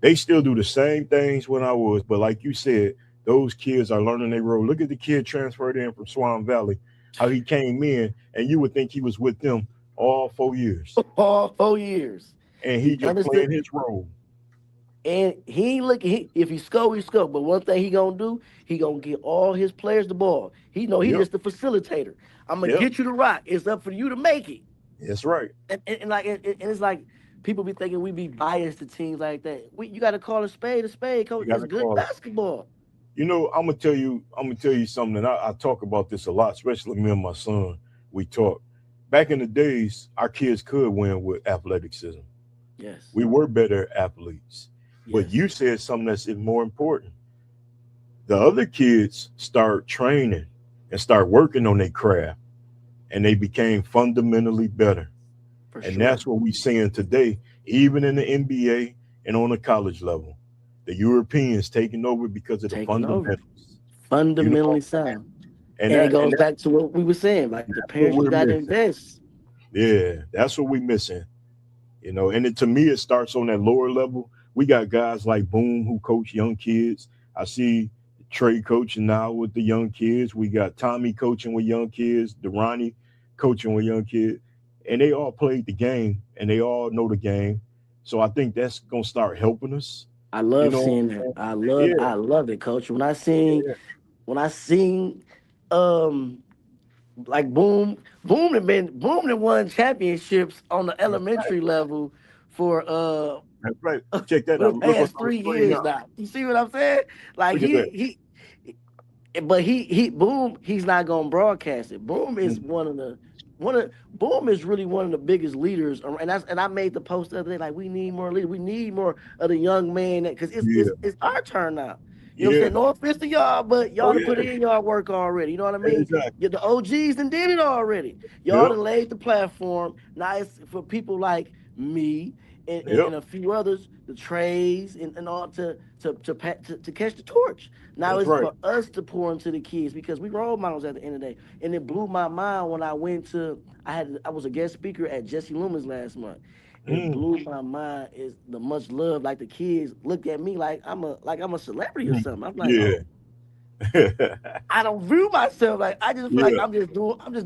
C: They still do the same things when I was, but like you said, those kids are learning their role. Look at the kid transferred in from Swan Valley, how he came in, and you would think he was with them all 4 years,
D: All 4 years.
C: and he
D: He
C: just
D: understood.
C: playing his role.
D: And he ain't looking. If he score, he score. But one thing he gonna do, he gonna get all his players the ball. He know he
C: Yep,
D: just the facilitator. I'm gonna
C: yep,
D: get you the rock. It's up for you to make it.
C: that's right.
D: And it's like people be thinking we be biased to teams like that. You got to call a spade,
C: You
D: coach.
C: got
D: It's
C: to
D: good
C: call it.
D: basketball.
C: I'm gonna tell you something. And I talk about this a lot, especially me and my son. We talk. Back in the days, our kids could win with athleticism.
D: Yes,
C: We were better athletes. But
D: yes.
C: you said something that's more important. The other kids start training and start working on their craft, and they became fundamentally better.
D: For
C: And
D: sure.
C: that's what we're seeing today, even in the NBA and on the college level. The Europeans taking over because of the
D: Taking over.
C: fundamentals. You know,
D: Fundamentally sound.
C: and
D: And it
C: that
D: goes
C: and
D: back to what we were saying. Like the
C: that's what
D: parents, you
C: we're
D: got to
C: missing.
D: invest.
C: Yeah, that's what we're missing. And to me, it starts on that lower level. We got guys like Boom who coach young kids. I see Trey coaching now with the young kids. We got Tommy coaching with young kids, Durrani coaching with young kids, and they all played the game and they all know the game. So I think that's gonna start helping us.
D: I
C: You
D: love
C: know what
D: seeing
C: I'm
D: that.
C: saying? Yeah,
D: I love it, coach.
C: yeah,
D: When I seen, um, like Boom and won championships on the
C: that's right.
D: elementary level for
C: That's right. Check that
D: for the
C: out. Look what's
D: past
C: on the
D: three
C: screen
D: years
C: now.
D: now. You see what I'm saying? Like
C: Look at that.
D: but he Boom, he's not gonna broadcast it. Boom is
C: Mm,
D: one of Boom is really one of the biggest leaders, and I made the post the other day like we need more leaders. We need more of the young man because
C: yeah,
D: it's our turn now. You know what I'm
C: yeah.
D: saying? No offense to y'all, but
C: Oh
D: y'all to put
C: yeah,
D: in y'all work already. You know what I mean?
C: exactly.
D: The OGs done did it already. Y'all
C: Yep.
D: done laid the platform. Now it's for people like me
C: Yep.
D: and a few others, the trays and all to catch the torch. Now
C: That's
D: it's
C: right.
D: for us to pour into the kids because we role models at the end of the day. And it blew my mind when I went to I was a guest speaker at Jesse Loomis last month. It
C: Mm,
D: blew my mind is the much love. Like the kids look at me like I'm a celebrity or
C: mm.
D: something. I'm like,
C: Yeah.
D: oh, I don't view myself like I just feel like
C: Yeah.
D: I'm just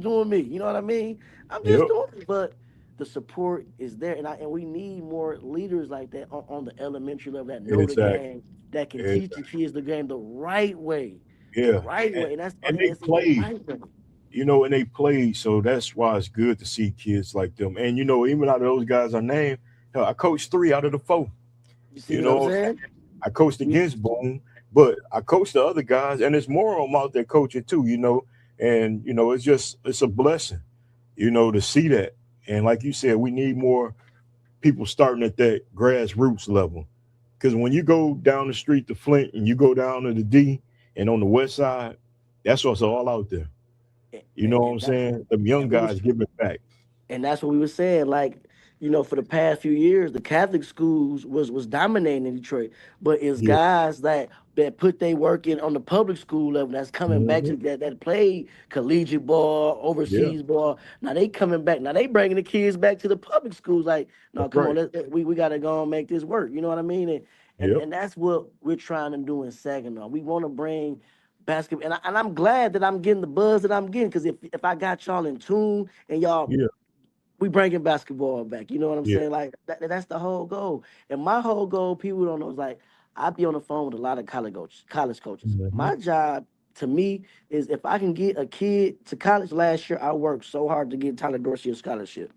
D: doing me. You know what I mean? I'm just
C: Yep.
D: doing me. But the support is there, and we need more leaders like that on the elementary level that know the
C: Exactly.
D: game, that can
C: Exactly.
D: teach the kids the game the
C: Yeah.
D: right
C: And,
D: way, and that's
C: and they
D: it's the
C: played,
D: right way.
C: and they played. So that's why it's good to see kids like them. And even out of those guys I named, hell, I coached 3 out of the 4.
D: You see
C: You
D: what I'm
C: know,
D: saying?
C: I coached
D: We,
C: against Boone, but I coached the other guys, and it's more of them out there coaching too. And it's a blessing, to see that. And like you said, we need more people starting at that grassroots level. Because when you go down the street to Flint and you go down to the D and on the west side, that's what's all out there. You know what I'm
D: and that,
C: saying? The young
D: and we
C: guys
D: was
C: giving back.
D: and that's what we were saying. Like, for the past few years, the Catholic schools was dominating in Detroit, but it's
C: Yeah.
D: guys that put their work in on the public school level that's coming back
C: Hmm.
D: to that play collegiate ball,
C: Yeah.
D: overseas ball. Now they coming back. Now they bringing the kids back to the public schools. Like, no,
C: That's
D: come on,
C: right.
D: we got to go and make this work. You know what I mean? And
C: Yep.
D: and that's what we're trying to do in Saginaw. We want to bring basketball, and I'm glad that I'm getting the buzz that I'm getting because if I got y'all in tune and y'all
C: Yeah.
D: we bringing basketball back. You know what I'm
C: Yeah.
D: saying? Like that's the whole goal. And my whole goal, people don't know, is like I be on the phone with a lot of college coaches. College coaches.
C: Hmm.
D: My job to me is if I can get a kid to college. Last year, I worked so hard to get Tyler Dorsey a scholarship.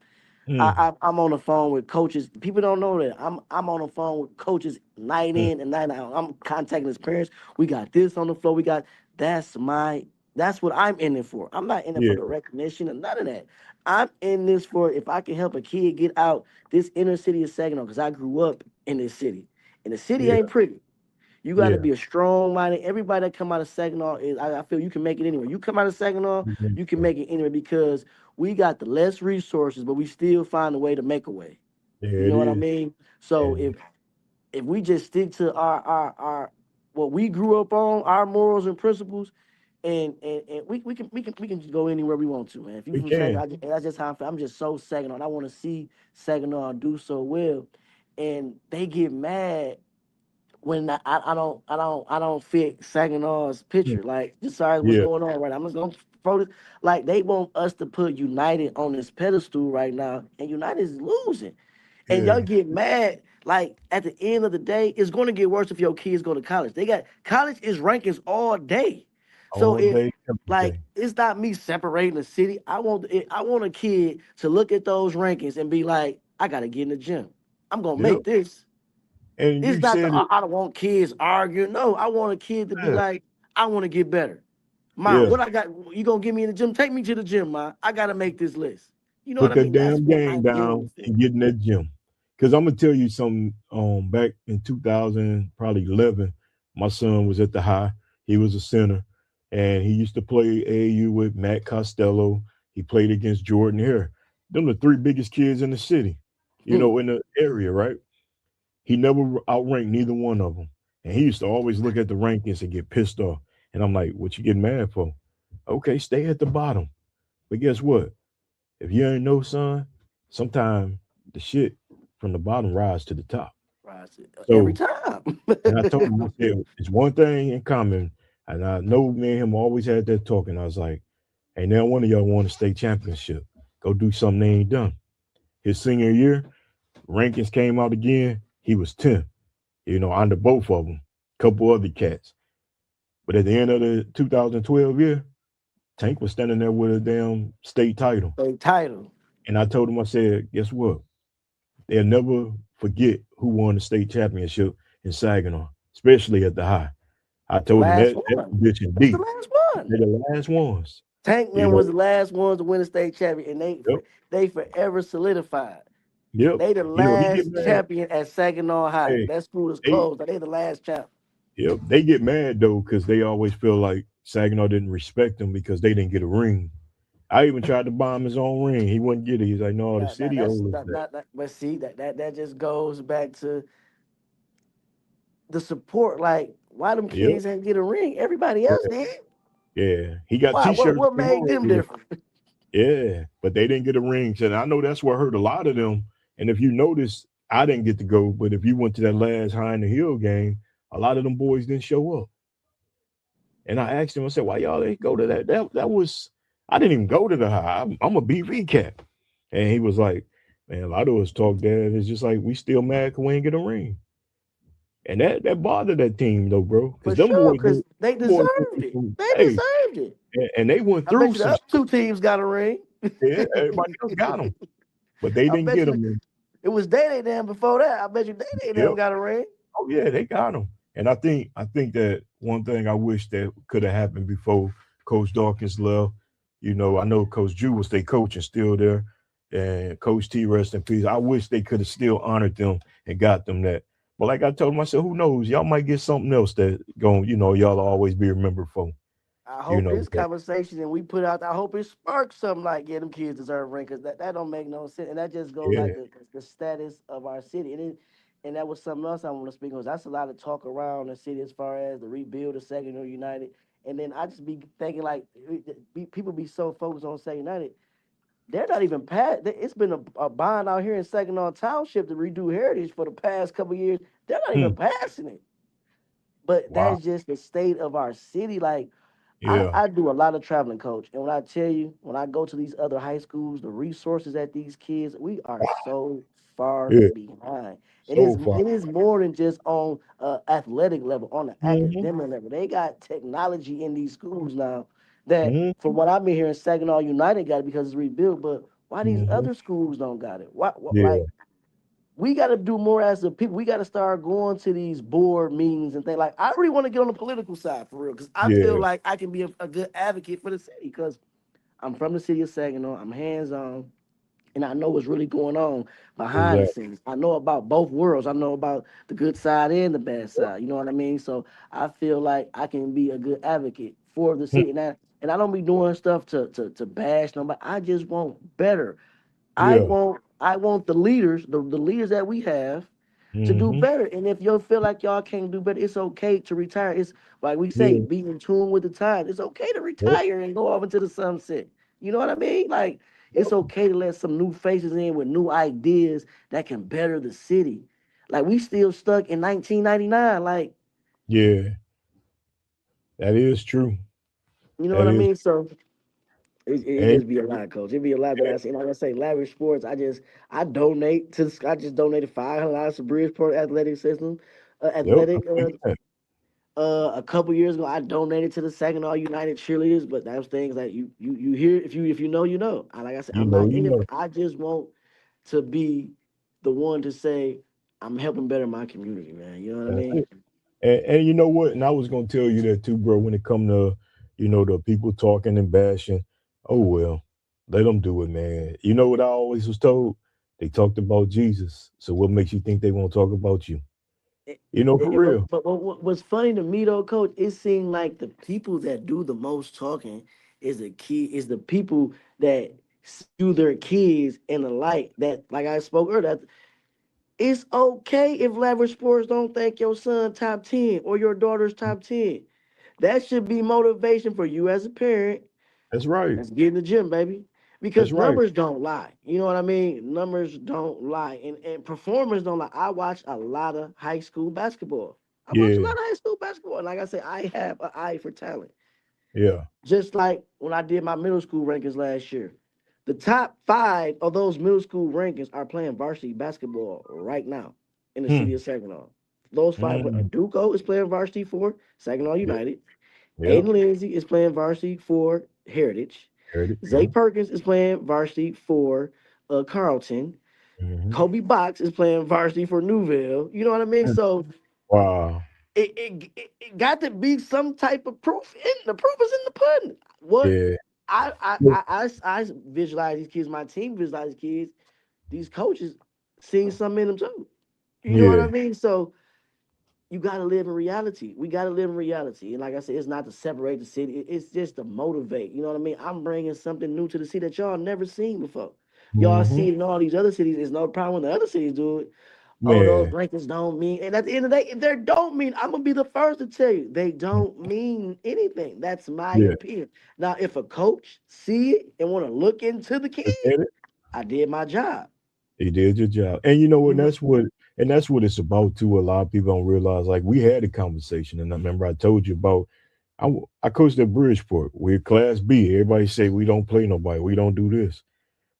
C: Mm.
D: I'm on the phone with coaches. People don't know that. I'm on the phone with coaches night
C: Mm.
D: in and night out. I'm contacting his parents. We got this on the floor. That's my that's what I'm in it for. I'm not in it for
C: Yeah.
D: the recognition and none of that. I'm in this for if I can help a kid get out this inner city of Saginaw because I grew up in this city. And the city
C: Yeah.
D: ain't pretty. You got to
C: Yeah.
D: be a strong minded. Everybody that come out of Saginaw I feel you can make it anywhere. You come out of Saginaw,
C: Mhm.
D: you can make it anywhere because we got the less resources, but we still find a way to make a way. You
C: There it
D: know what I
C: is.
D: mean? So
C: And
D: if we just stick to our what we grew up on, our morals and principles, and we can just go anywhere we want to, man. If you
C: we
D: from
C: can.
D: Saginaw, that's just how I feel. I'm just so Saginaw. And I want to see Saginaw do so well, and they get mad when I don't fit Saginaw's
C: Mm.
D: picture. Like, just sorry, what's
C: Yeah.
D: going on right now? I'm just gonna throw this. Like, they want us to put United on this pedestal right now, and United is losing. And y'all
C: Yeah.
D: get mad. Like, at the end of the day, it's gonna get worse if your kids go to college. They got college is rankings all day. So
C: All
D: if
C: day, every
D: like
C: day.
D: it's not me separating the city. I want a kid to look at those rankings and be like, I gotta get in the gym. I'm gonna
C: Yep.
D: make this.
C: And
D: It's
C: you
D: not the
C: said it.
D: I don't want kids arguing. No, I want a kid to be
C: Yeah.
D: like, I want to get better. Ma,
C: Yeah.
D: what I got? You gonna get me in the gym? Take me to the gym, ma. I gotta make this list. You know what
C: Put
D: I
C: that
D: mean? That's
C: damn
D: what
C: game
D: I'm getting
C: down
D: it for.
C: and get in that gym. Because I'm gonna tell you something. Back in 2000, probably 11, my son was at the high. He was a center, and he used to play AAU with Matt Costello. He played against Jordan Hare. Them the 3 biggest kids in the city,
D: Hmm.
C: in the area, right? He never outranked neither one of them, and he used to always look at the rankings and get pissed off. And I'm like, "What you getting mad for? Okay, stay at the bottom." But guess what? If you ain't know, son, sometimes the shit from the bottom rise to the top.
D: Right, every
C: So,
D: time.
C: and I told him, I said, it's one thing in common. And I know me and him always had that talk. And I was like, hey, now one of y'all won a state championship. Go do something they ain't done. His senior year, rankings came out again. He was 10th, under both of them, couple other cats. But at the end of the 2012 year, Tank was standing there with a damn state title.
D: A title.
C: And I told him, I said, guess what? They'll never forget who won the state championship in Saginaw, especially at the high. I
D: The
C: told him
D: last
C: that
D: one.
C: tradition
D: That's the
C: deep.
D: last one.
C: They're the last ones.
D: Tank
C: You
D: man was
C: know.
D: the last ones to win a state champion, and
C: Yep.
D: they forever solidified.
C: Yep.
D: They the
C: He get
D: last
C: mad.
D: champion at Saginaw High.
C: Hey,
D: That school is
C: they
D: closed. They the last champ.
C: they get mad though because they always feel like Saginaw didn't respect them because they didn't get a ring. I even tried to buy him his own ring. He wouldn't get it. He's like, no, the
D: That
C: city
D: that's
C: owns
D: that,
C: that.
D: that, that but see that just goes back to the support. Like, why them
C: Yep.
D: kids ain't get a ring? Everybody else
C: Yeah.
D: did.
C: Yeah. He got
D: Why? What
C: T-shirts.
D: what
C: They
D: made
C: already
D: them
C: did.
D: different?
C: Yeah, but they didn't get a ring. So I know that's what hurt a lot of them. And if you notice, I didn't get to go, but if you went to that last High in the Hill game, a lot of them boys didn't show up. And I asked him, I said, why y'all didn't go to that? That was I didn't even go to the high. I'm a BV cat. And he was like, man, a lot of us talk that it's just like we still mad because we ain't get a ring. And that bothered that team though, bro.
D: For
C: Because
D: sure, because
C: them
D: they
C: boys
D: deserved it. They
C: hey,
D: deserved it.
C: and they went
D: I bet
C: through
D: you the
C: some
D: other
C: stuff.
D: two teams got a ring.
C: Yeah, everybody else got them, but they
D: I
C: didn't
D: bet
C: get
D: you
C: them.
D: it was Day Day before that. I bet you Day Day
C: Yep.
D: got a ring.
C: Oh yeah, they got him. And I think that one thing I wish that could have happened before Coach Dawkins left. I know Coach Drew was their coach and still there, and Coach T rest in peace. I wish they could have still honored them and got them that. But like I told them, I said, who knows? Y'all might get something else that going, y'all always be remembered for.
D: I
C: You
D: hope
C: know,
D: this
C: but
D: conversation and we put out. I hope it sparks something like, yeah, them kids deserve a ring, because that don't make no sense, and that just goes
C: yeah,
D: like the status of our city, and that was something else I want to speak on. That's a lot of talk around the city as far as the rebuild of Second United, and then I just be thinking like people be so focused on Second United, they're not even past. It's been a bond out here in Saginaw Township to redo Heritage for the past couple of years. They're not even
C: hmm,
D: passing it, but
C: wow,
D: that's just the state of our city. Like,
C: yeah,
D: I do a lot of traveling, coach. And when I tell you, when I go to these other high schools, the resources at these kids, we are so far
C: yeah,
D: behind.
C: so far.
D: It is more than just on athletic level, on the
C: Hmm.
D: academic level. They got technology in these schools now that,
C: Hmm.
D: from what I've been hearing, Saginaw United got it because it's rebuilt. But why these
C: Hmm.
D: other schools don't got it?
C: Yeah,
D: Like, we got to do more as a people. We got to start going to these board meetings and things. Like, I really want to get on the political side for real, because I feel
C: yeah,
D: like I can be a good advocate for the city, because I'm from the city of Saginaw. I'm hands on, and I know what's really going on behind the
C: exactly.
D: scenes. I know about both worlds. I know about the good side and the bad side. You know what I mean? So I feel like I can be a good advocate for the
C: Hmm.
D: city, and I don't be doing stuff to bash nobody. I just want better.
C: Yeah.
D: I want the leaders, the leaders that we have, to do
C: Hmm.
D: better. And if you feel like y'all can't do better, it's okay to retire. It's like we say,
C: Yeah.
D: be in tune with the times. It's okay to
C: Yep.
D: retire and go off into the sunset. You know what I mean? Like, it's okay to let some new faces in with new ideas that can better the city. Like, we still stuck in 1999. Like,
C: Yeah, that is true.
D: you know
C: That
D: what I
C: is,
D: mean? So it
C: and
D: just be a lot, coach. It be a lot that I see. Like I say, Lavish Sports. I donate to. I just donated $500 to Bridgeport Athletic System,
C: yep, I
D: athletic.
C: see that.
D: A couple years ago, I donated to the Saginaw United cheerleaders, but those things that you hear, if you know, you know. Like I said,
C: You
D: I'm
C: know,
D: not
C: you
D: in it.
C: know.
D: I just want to be the one to say I'm helping better my community, man. You know what I
C: That's
D: mean?
C: it. And you know what? And I was gonna tell you that too, bro. When it come to, the people talking and bashing, oh well, let them do it, man. You know what I always was told? They talked about Jesus. So what makes you think they won't talk about you?
D: It,
C: For
D: but
C: real.
D: what's funny to me though, coach, it seemed like the people that do the most talking is the people that view their kids in the light that, like I spoke earlier, that it's okay if Lavish Sports don't think your son top 10 or your daughter's top 10. That should be motivation for you as a parent.
C: That's right.
D: Let's get in the gym, baby.
C: That's
D: Because
C: right.
D: numbers don't lie. You know what I mean? Numbers don't lie. And performers don't lie. I watch a lot of high school basketball. I watch a lot
C: Yeah.
D: of high school basketball. And like I say, I have an eye for talent.
C: Yeah.
D: Just like when I did my middle school rankings last year. The top five of those middle school rankings are playing varsity basketball right now in the city
C: Hmm.
D: of Saginaw. Those five,
C: Mm.
D: Duco is playing varsity for Saginaw
C: Yeah.
D: United.
C: Yeah.
D: Aiden Lindsay is playing varsity for Heritage.
C: Heard it.
D: Zay
C: Yeah.
D: Perkins is playing varsity for Carlton.
C: Hmm.
D: Kobe Box is playing varsity for Newville. You know what I mean? So
C: Wow.
D: it got to be some type of proof. The proof is in the pudding. What
C: Yeah.
D: I visualize these kids. My team visualize these kids. These coaches seeing something in them too. You know what I
C: Yeah.
D: mean? So you got to live in reality. We got to live in reality. And like I said, it's not to separate the city. It's just to motivate. You know what I mean? I'm bringing something new to the city that y'all never seen before. Y'all
C: Mm-hmm.
D: see it in all these other cities. It's no problem when the other cities do it. Oh, those
C: Man,
D: rankings don't mean. And at the end of the day, if they don't mean, I'm gonna be the first to tell you they don't mean anything. That's my
C: yeah,
D: opinion. Now, if a coach see it and want to look into the kid,
C: look at it.
D: I did my job.
C: You did your job, and you know what?
D: Mhm.
C: That's what it's about too. A lot of people don't realize. Like we had a conversation, and I remember I told you about. I coached at Bridgeport. We're Class B. Everybody say we don't play nobody. We don't do this.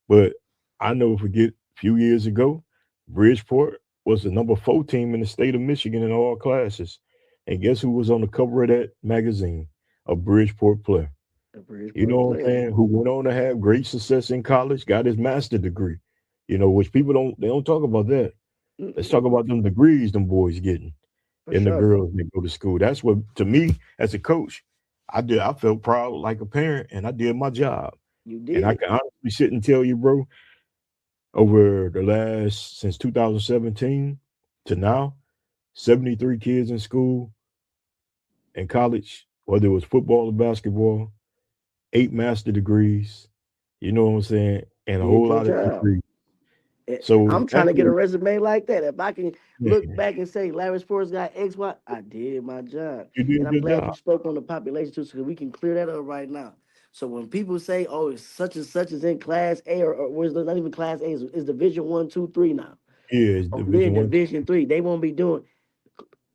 C: But I never forget. A few years ago, Bridgeport was the number 4 team in the state of Michigan in all classes, and guess who was on the cover of that magazine? A Bridgeport player.
D: The
C: You know
D: Bridgeport
C: what I'm
D: player.
C: saying? Who went on to have great success in college, got his master's degree. You know, which people don't talk about that. Let's talk
D: Mm-mm,
C: about them degrees them boys getting
D: for
C: and the
D: sure.
C: girls that go to school. That's what to me as a coach, I did. I felt proud like a parent and I did my job.
D: You
C: And I
D: did.
C: can honestly sit and tell you, bro, over the last since 2017 to now, 73 kids in school and college, whether it was football or basketball, 8 master degrees, you know what I'm saying, and a
D: Did
C: whole
D: your
C: lot of
D: job.
C: degrees.
D: I'm
C: So
D: trying
C: that's
D: to get a
C: what
D: resume like that. If I can look
C: man,
D: back and say Lavish Sports got X, Y, I did my job.
C: you
D: And
C: did
D: I'm
C: your
D: glad you
C: job.
D: spoke on the population too, so we can clear that up right now. So when people say, "Oh, it's such and such is in Class A," or was not even Class A, is Division One, Two, Three now,
C: Yeah, it's
D: or they're in
C: Division 1.
D: Division Three, they won't be doing.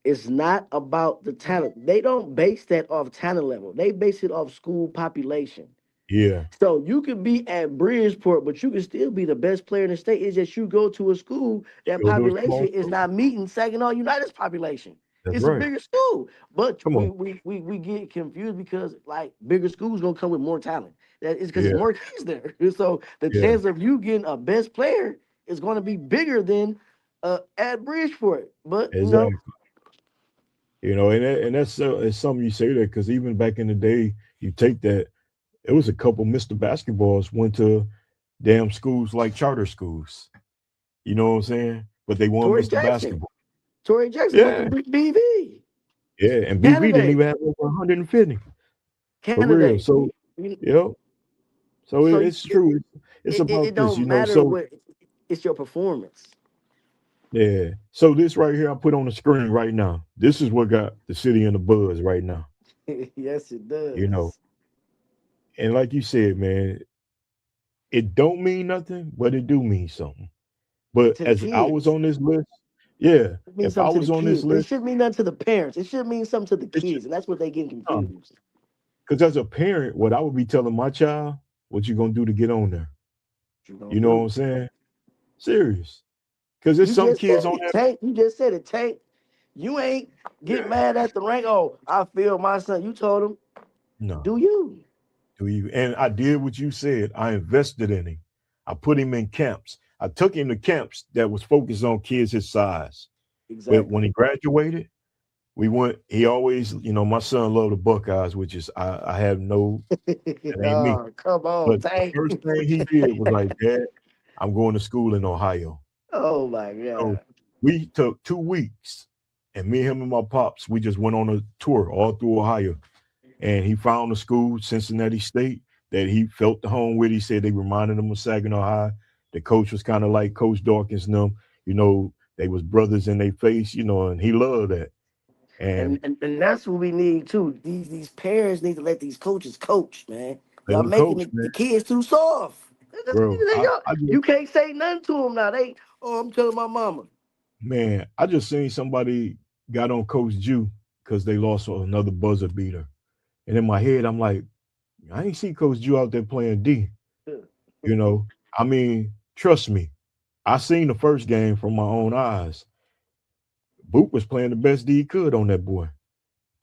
D: It's not about the talent. They don't base that off talent level. They base it off school population.
C: Yeah,
D: So you could be at Bridgeport, but you can still be the best player in the state. It's just you go to a school that
C: go to a small
D: population is
C: school.
D: not meeting Saginaw United's population.
C: That's
D: It's a
C: right.
D: bigger school, but
C: Come on.
D: we get confused because like bigger schools gonna come with more talent. That is because
C: Yeah,
D: it's more kids there. So the
C: yeah,
D: chance of you getting a best player is going to be bigger than at Bridgeport. But you know,
C: exactly. You know, and that's it's something you say that because even back in the day, you take that. It was a couple Mr. Basketballs went to damn schools like charter schools. You know what I'm saying? But they won
D: Torrey
C: Mr.
D: Jackson,
C: Basketball.
D: Torrey Jackson went to
C: Yeah,
D: BV
C: yeah. And BV didn't
D: candidate,
C: even have over 150 for real.
D: candidate.
C: So, you know, so
D: So
C: it's true. It's
D: it
C: about this, you
D: don't
C: know.
D: matter
C: So
D: what it's your performance.
C: yeah. So this right here I put on the screen right now. This is what got the city in the buzz right now.
D: Yes, it
C: You know,
D: does.
C: and like you said, man, it don't mean nothing, but it do mean something. But
D: To the
C: as I was
D: kids.
C: on this list, yeah,
D: It means
C: if I
D: something to
C: was
D: the
C: on this
D: kids. It
C: list,
D: shouldn't mean nothing to the parents. It should mean something to the
C: it should
D: kids. And that's what they getting confused.
C: because as a parent, what I would be telling my child, what you gonna do to get on there?
D: What you gonna
C: You know what I'm
D: do?
C: saying? Serious. Because there's
D: You
C: some
D: just
C: kids
D: said
C: on
D: it,
C: there.
D: Tank. You just said it, Tank. You ain't get mad at the rank. Oh, I feel my son. You told him,
C: No,
D: do you?
C: do you? And I did what you said. I invested in him. I put him in camps. I took him to camps that was focused on kids his size. But when
D: Exactly.
C: he graduated, we went. He always, you know, my son loved the Buckeyes, which is I have no, that ain't me.
D: Oh, come on,
C: But the
D: Tank.
C: first thing he did was like, Dad, I'm going to school in Ohio.
D: Oh my
C: So
D: God.
C: we took 2 weeks, and me, him, and my pops, we just went on a tour all through Ohio. And he found a school, Cincinnati State, that he felt the home with. He said they reminded him of Saginaw High. The coach was kind of like Coach Dawkins and them. You know, they was brothers in their face, you know, and he loved that. And
D: And that's what we need too. These parents need to let these coaches coach, man.
C: they
D: Y'all
C: were
D: making
C: coach,
D: the
C: man.
D: kids too soft.
C: Bro, I just
D: You can't say nothing to them now. I'm telling my mama.
C: man, I just seen somebody got on Coach Jew because they lost another buzzer beater. And in my head, I'm like, I ain't see Coach Jew out there playing D. You know, I mean, trust me, I seen the first game from my own eyes. Boot was playing the best D he could on that boy.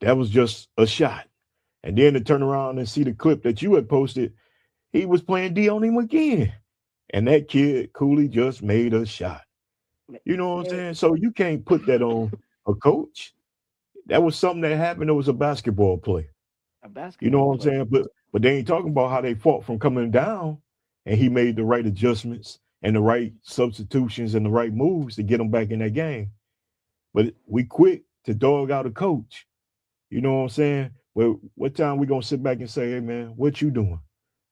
C: That was just a shot. And then to turn around and see the clip that you had posted, he was playing D on him again. And that kid Cooley just made a shot. You know what I'm
D: Man,
C: saying? So you can't put that on a coach. That was something that happened. It was a basketball play.
D: a
C: You know
D: basketball
C: what I'm
D: player.
C: saying? But they ain't talking about how they fought from coming down, and he made the right adjustments and the right substitutions and the right moves to get them back in that game. But we quit to dog out a coach. You know what I'm saying? Well, what time we gonna sit back and say, hey man, what you doing?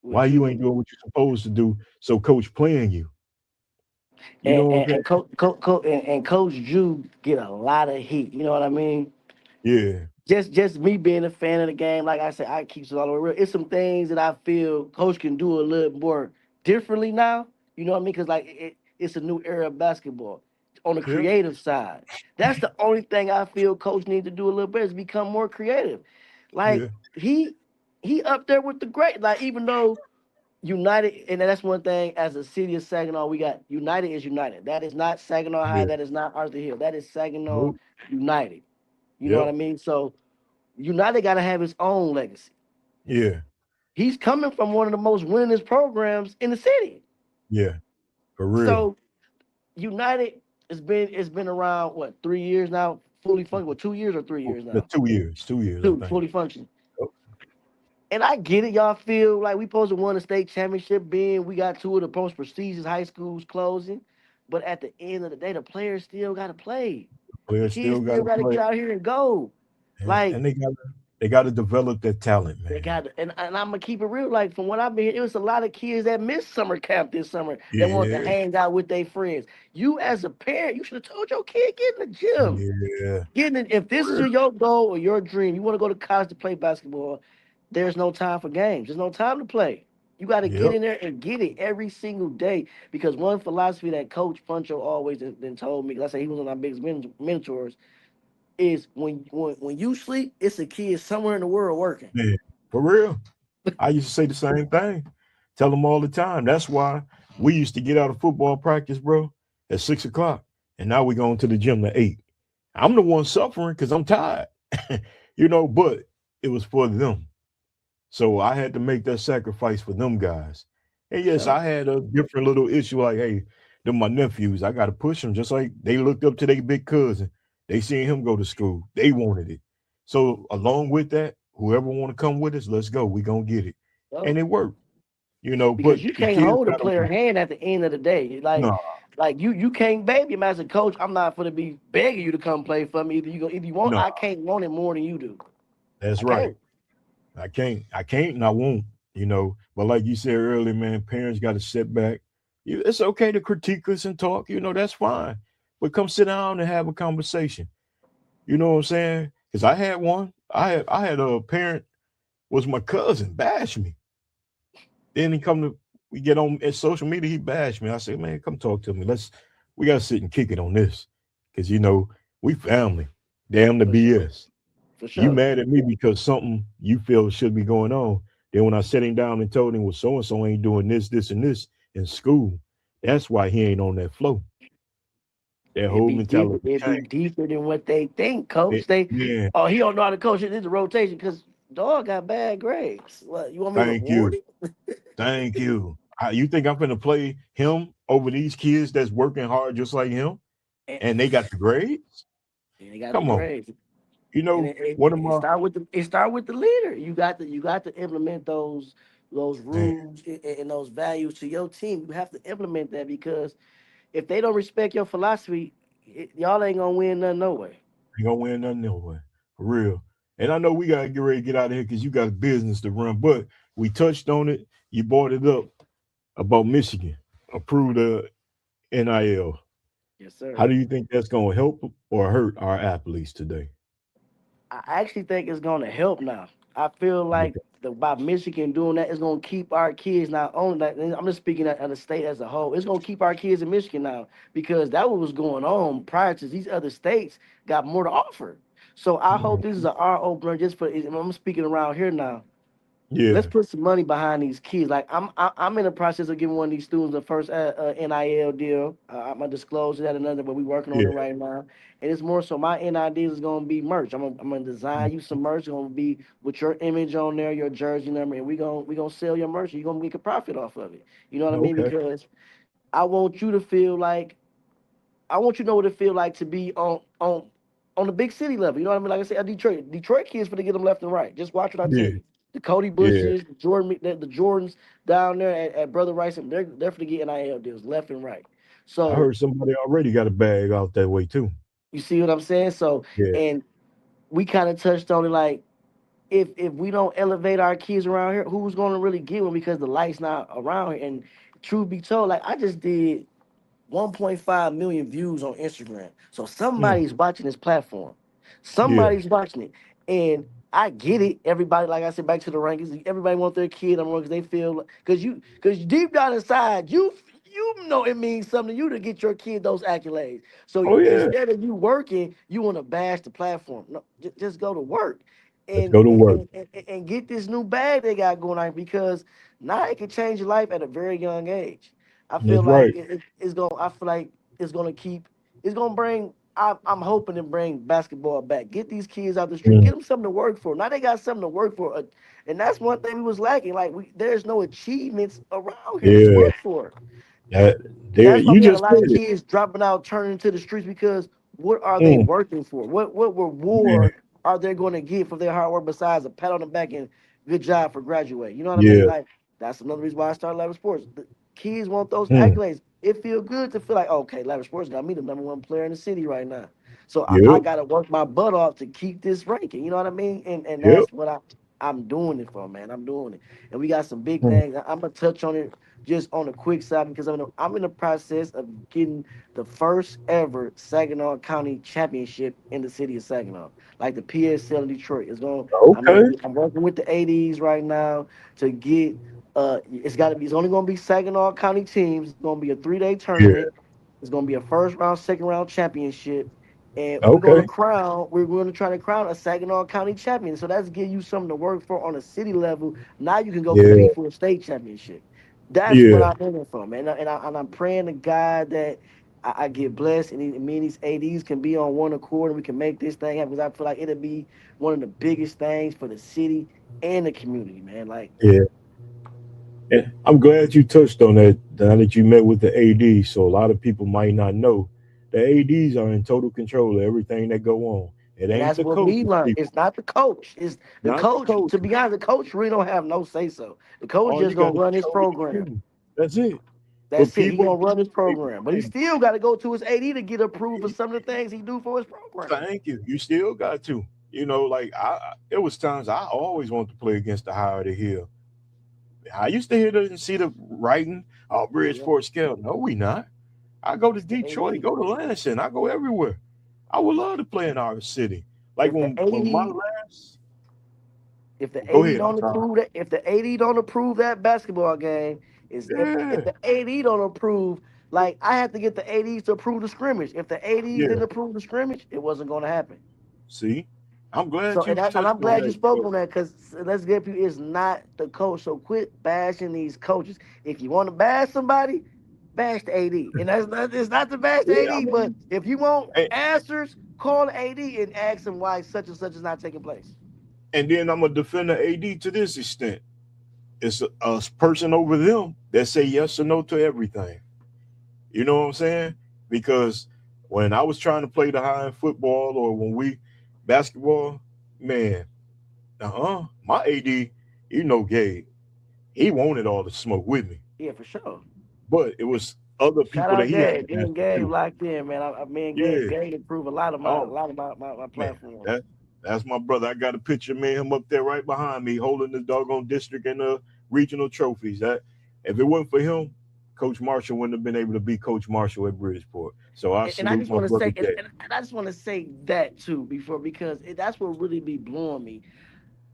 C: Why
D: What you
C: you ain't
D: do?
C: doing what you're supposed to do? So coach playing you. You know
D: And
C: what I'm
D: and,
C: saying?
D: and, and Coach Drew get a lot of heat. You know what I mean?
C: Yeah,
D: Just me being a fan of the game, like I said, I keep it all the way real. It's some things that I feel Coach can do a little more differently now. You know what I mean? Because like it's a new era of basketball on the
C: yeah,
D: creative side. That's the only thing I feel Coach needs to do a little better is become more creative. Like
C: yeah,
D: he he up there with the great. Like even though United, and that's one thing as a city of Saginaw, we got United is United. That is not Saginaw High.
C: yeah.
D: That is not Arthur Hill. That is Saginaw
C: Nope.
D: United. You know what I
C: Yep.
D: mean? So United got to have its own legacy.
C: Yeah.
D: He's coming from one of the most winningest programs in the city.
C: Yeah. For real.
D: So United it's been around what 3 years now, fully functional. What 2 years or 3 years
C: The
D: now?
C: 2 years. 2 years, I
D: Two
C: think.
D: fully functioning.
C: Yep.
D: And I get it. Y'all feel like we supposed to win a state championship, being we got two of the most prestigious high schools closing. But at the end of the day, the players still got to play. The
C: Players
D: kids
C: still
D: still
C: gotta
D: got to
C: play.
D: get out here and go.
C: And
D: Like
C: they gotta develop their talent,
D: they
C: man.
D: got, and I'm gonna keep it real. Like from what I've been, it was a lot of kids that missed summer camp this summer that want to
C: Yeah.
D: hang out with their friends. You as a parent, you should have told your kid get in the gym.
C: Yeah.
D: Getting in, if this is
C: For
D: your goal or your dream, you want to go to college to play basketball. There's no time for games. There's no time to play. You got to
C: real.
D: get
C: Yep.
D: in there and get it every single day. Because one philosophy that Coach Puncho always then told me, 'cause I say he was one of my biggest mentors, is when you sleep, it's a kid somewhere in the world working.
C: Yeah. For real. I used to say the same thing. Tell them all the time. That's why we used to get out of football practice, bro, at 6 o'clock. And now we going to the gym at 8. I'm the one suffering because I'm tired. But it was for them. So I had to make that sacrifice for them guys. And yes,
D: So
C: I had a different little issue like, hey, them my nephews, I got to push them just like they looked up to their big cousin. They seen him go to school. They wanted it. So along with that, whoever want to come with us, let's go. We going to get it. And
D: so
C: it worked,
D: because
C: but
D: you
C: the
D: can't
C: kids
D: hold a
C: got to
D: player
C: work.
D: hand at the end of the day.
C: No,
D: Like you can't baby him as a coach. I'm not gonna be begging you to come play for me. Either you want
C: no,
D: I can't want it more than you do.
C: that's
D: I
C: right.
D: can't.
C: I can't, and I won't. But like you said earlier, man, parents got to sit back. It's okay to critique us and talk. That's fine. But come sit down and have a conversation. You know what I'm saying? Because I had one. I had a parent was my cousin bash me. Then we get on at social media. He bashed me. I said, man, come talk to me. We gotta sit and kick it on this, because we family. Damn the
D: For sure.
C: BS.
D: For
C: You
D: sure.
C: mad at me because something you feel should be going on. Then when I sat him down and told him, well, so and so ain't doing this, this, and this in school, that's why he ain't on that flow. That
D: It
C: whole
D: be deeper.
C: mentality
D: It be
C: changed.
D: deeper than what they think, coach.
C: Yeah,
D: He don't know how to coach. It's a rotation because dog got bad grades. What you want me to
C: thank
D: reward
C: you.
D: him?
C: Thank you. You think I'm gonna play him over these kids that's working hard just like him,
D: And,
C: and they got the grades?
D: and they got the
C: Come on.
D: grades.
C: You
D: And
C: know, one of
D: it
C: my
D: start with the leader. You got to implement those
C: man,
D: rules and those values to your team. You have to implement that because if they don't respect your philosophy, y'all ain't gonna win nothing no way.
C: ain't gonna win nothing no way. For real. And I know we gotta get ready to get out of here because you got a business to run, but we touched on it. You brought it up about Michigan approved the NIL.
D: Yes,
C: How
D: sir.
C: do you think that's gonna help or hurt our athletes today?
D: I actually think it's gonna help now. I feel like
C: Okay.
D: by Michigan doing that, it's gonna keep our kids not only that. And I'm just speaking of the state as a whole. It's gonna keep our kids in Michigan now because that what was going on prior to these other states got more to offer. So I hope this is an eye opener just for. I'm speaking around here now. Let's
C: Yeah.
D: put some money behind these kids. Like I'm in the process of giving one of these students the first NIL deal. I'm gonna disclose that another, but we working on it
C: Yeah.
D: right now. And it's more so my NIL is gonna be merch. I'm gonna design you some merch. It's gonna be with your image on there, your jersey number, and we gonna sell your merch. You're gonna make a profit off of it. You know what I mean?
C: Okay.
D: Because I want you to feel like I want you to know what it feel like to be on the big city level. You know what I mean? Like I said, Detroit kids for to get them left and right. Just watch what I tell
C: Yeah.
D: you. The Cody
C: Yeah.
D: Bushes, the Jordans down there at Brother Rice, and they're for to get NIL deals left and right.
C: I
D: So
C: heard somebody already got a bag out that way too.
D: You see what I'm saying? So,
C: Yeah.
D: and we kind of touched on it, like if we don't elevate our kids around here, who's going to really get one because the light's not around here? And truth be told, like I just did 1.5 million views on Instagram. So
C: Mm.
D: somebody's watching this platform.
C: Yeah.
D: Somebody's watching it. And I get it. Everybody, like I said, back to the rankings, everybody want their kid on because they feel because deep down inside, you know it means something to you to get your kid those accolades. So
C: Oh yeah.
D: instead of you working, you want to bash the platform. No, just go to work
C: Let's
D: and,
C: go to
D: and,
C: work.
D: and, and get this new bag they got going on because now it can change your life at a very young age. I feel
C: That's
D: like
C: right.
D: it's gonna. I feel like it's gonna keep. It's gonna bring. I'm hoping to bring basketball back. Get these kids out the street.
C: Mm.
D: Get them something to work for. Now they got something to work for, and that's one thing we was lacking. Like there's no achievements around here to
C: Yeah.
D: work for.
C: That there
D: That's why
C: you
D: we had a
C: just
D: lot of
C: said it.
D: kids dropping out, turning to the streets because what are they
C: Mm.
D: working for? What
C: Man.
D: reward are they going to get for their hard work besides a pat on the back and good job for graduating? You know what I mean?
C: Yeah.
D: Like that's another reason why I started Lavish Sports. The kids want those
C: Mm.
D: accolades. It feel good to feel like okay, Lavish Sports got me the number one player in the city right now. So I
C: Yep.
D: got to work my butt off to keep this ranking. You know what I mean? And
C: Yep.
D: that's what I'm doing it for, man. I'm doing it. And we got some big
C: Mm.
D: things. I'm gonna touch on it just on the quick side because I'm in the process of getting the first ever Saginaw County Championship in the city of Saginaw, like the PSL in Detroit. It's going.
C: Okay.
D: I'm working with the ADs right now to get. It's got to be. It's only going to be Saginaw County teams. It's going to be a 3-day
C: Yeah.
D: tournament. It's going to be a first round, second round championship. And we're going to
C: Okay.
D: crown. We're going to try to crown a Saginaw County champion. So that's give you something to work for on a city level. Now you can go
C: Yeah.
D: compete for a state championship. That's what
C: Yeah.
D: I'm aiming for, man. And I'm praying to God that I get blessed and me and these ADs can be on one accord and we can make this thing happen. Because I feel like it'll be one of the biggest things for the city and the community, man. Like,
C: Yeah. And I'm glad you touched on that. Now that you met with the AD, so a lot of people might not know the ADs are in total control of everything that go on. It
D: and
C: ain't
D: that's
C: the
D: what we
C: coaches,
D: learned.
C: people,
D: It's not the coach. It's the
C: not the
D: coach. To
C: coaches.
D: be honest, the coach really don't have no say so. The coach
C: All
D: just
C: you got
D: gonna
C: to
D: run his
C: control your
D: program.
C: community. That's it. But
D: That's it. He
C: people,
D: gonna run his
C: they
D: program, but he
C: blame.
D: still got to go to his AD to get approved for some of the things he do for his program.
C: Thank you. You still got to. Like there was times I always wanted to play against the higher the hill. I used to hear and see the writing,
D: Yeah,
C: Bridgeport scale. No, we not. I go to
D: it's the
C: Detroit,
D: AD.
C: go to Lansing, I go everywhere. I would love to play in our city. Like
D: If the
C: when my
D: AD
C: last
D: if the
C: go
D: 80
C: ahead, I'm
D: don't
C: sorry.
D: approve that, if the 80 don't approve that basketball game, is if
C: Yeah,
D: the 80 don't approve, like I had to get the 80s to approve the scrimmage. If the 80s
C: yeah.
D: didn't approve the scrimmage, it wasn't going to happen.
C: See, I'm glad
D: So
C: you
D: and
C: touched
D: I'm
C: on
D: glad you
C: that.
D: spoke on that because let's get people. It's not the coach. So quit bashing these coaches. If you want to bash somebody, bash the AD. And that's not it's not to bash the
C: Yeah, I
D: AD, but
C: mean,
D: if you want
C: and,
D: answers, call the AD and ask them why such and such is not taking place.
C: and then I'm gonna defend the AD to this extent. It's a person over them that say yes or no to everything. You know what I'm saying? Because when I was trying to play the high end football or when we basketball, man, my AD, Gabe, he wanted all the smoke with me,
D: Yeah, for sure.
C: but it was other
D: Shout
C: people that
D: out
C: he had
D: Gabe.
C: to
D: Me and
C: answer
D: Gabe
C: to.
D: locked in, man. Me and Gabe,
C: Yeah.
D: Gabe improved a lot of my
C: Oh
D: my
C: man,
D: platforms.
C: that's my brother. I got a picture of me and him up there right behind me, holding the doggone district and the regional trophies. That if it wasn't for him, Coach Marshall wouldn't have been able to be Coach Marshall at Bridgeport. So I
D: And I
C: salute
D: just
C: my
D: want to
C: brother
D: say,
C: Gabe.
D: and I just want to say that too before because that's what really be blowing me.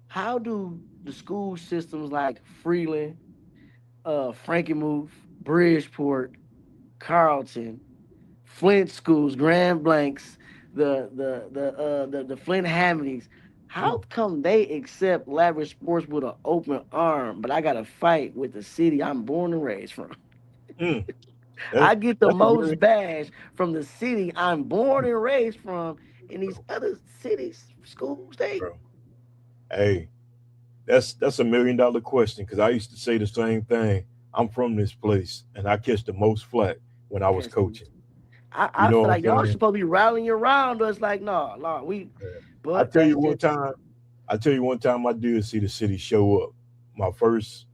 D: How do the school systems like Freeland, Frankenmuth, Bridgeport, Carlton, Flint schools, Grand Blanks, the Flint Hammonds, how
C: Mm,
D: come they accept lavish sports with an open arm, but I got to fight with the city I'm born and raised from?
C: mm. That,
D: I get the
C: that's a very
D: most bash from the city I'm born and raised from in these other cities, schools. They
C: bro. Hey, that's $1 million question because I used to say the same thing. I'm from this place, and I catch the most flack when I was
D: catch me.
C: coaching. You
D: I
C: know
D: feel
C: what I'm
D: like y'all
C: saying?
D: supposed to be rallying around us. Like, no, we.
C: I
D: But
C: tell
D: that's
C: you one
D: just
C: time. I tell you one time I did see the city show up. My first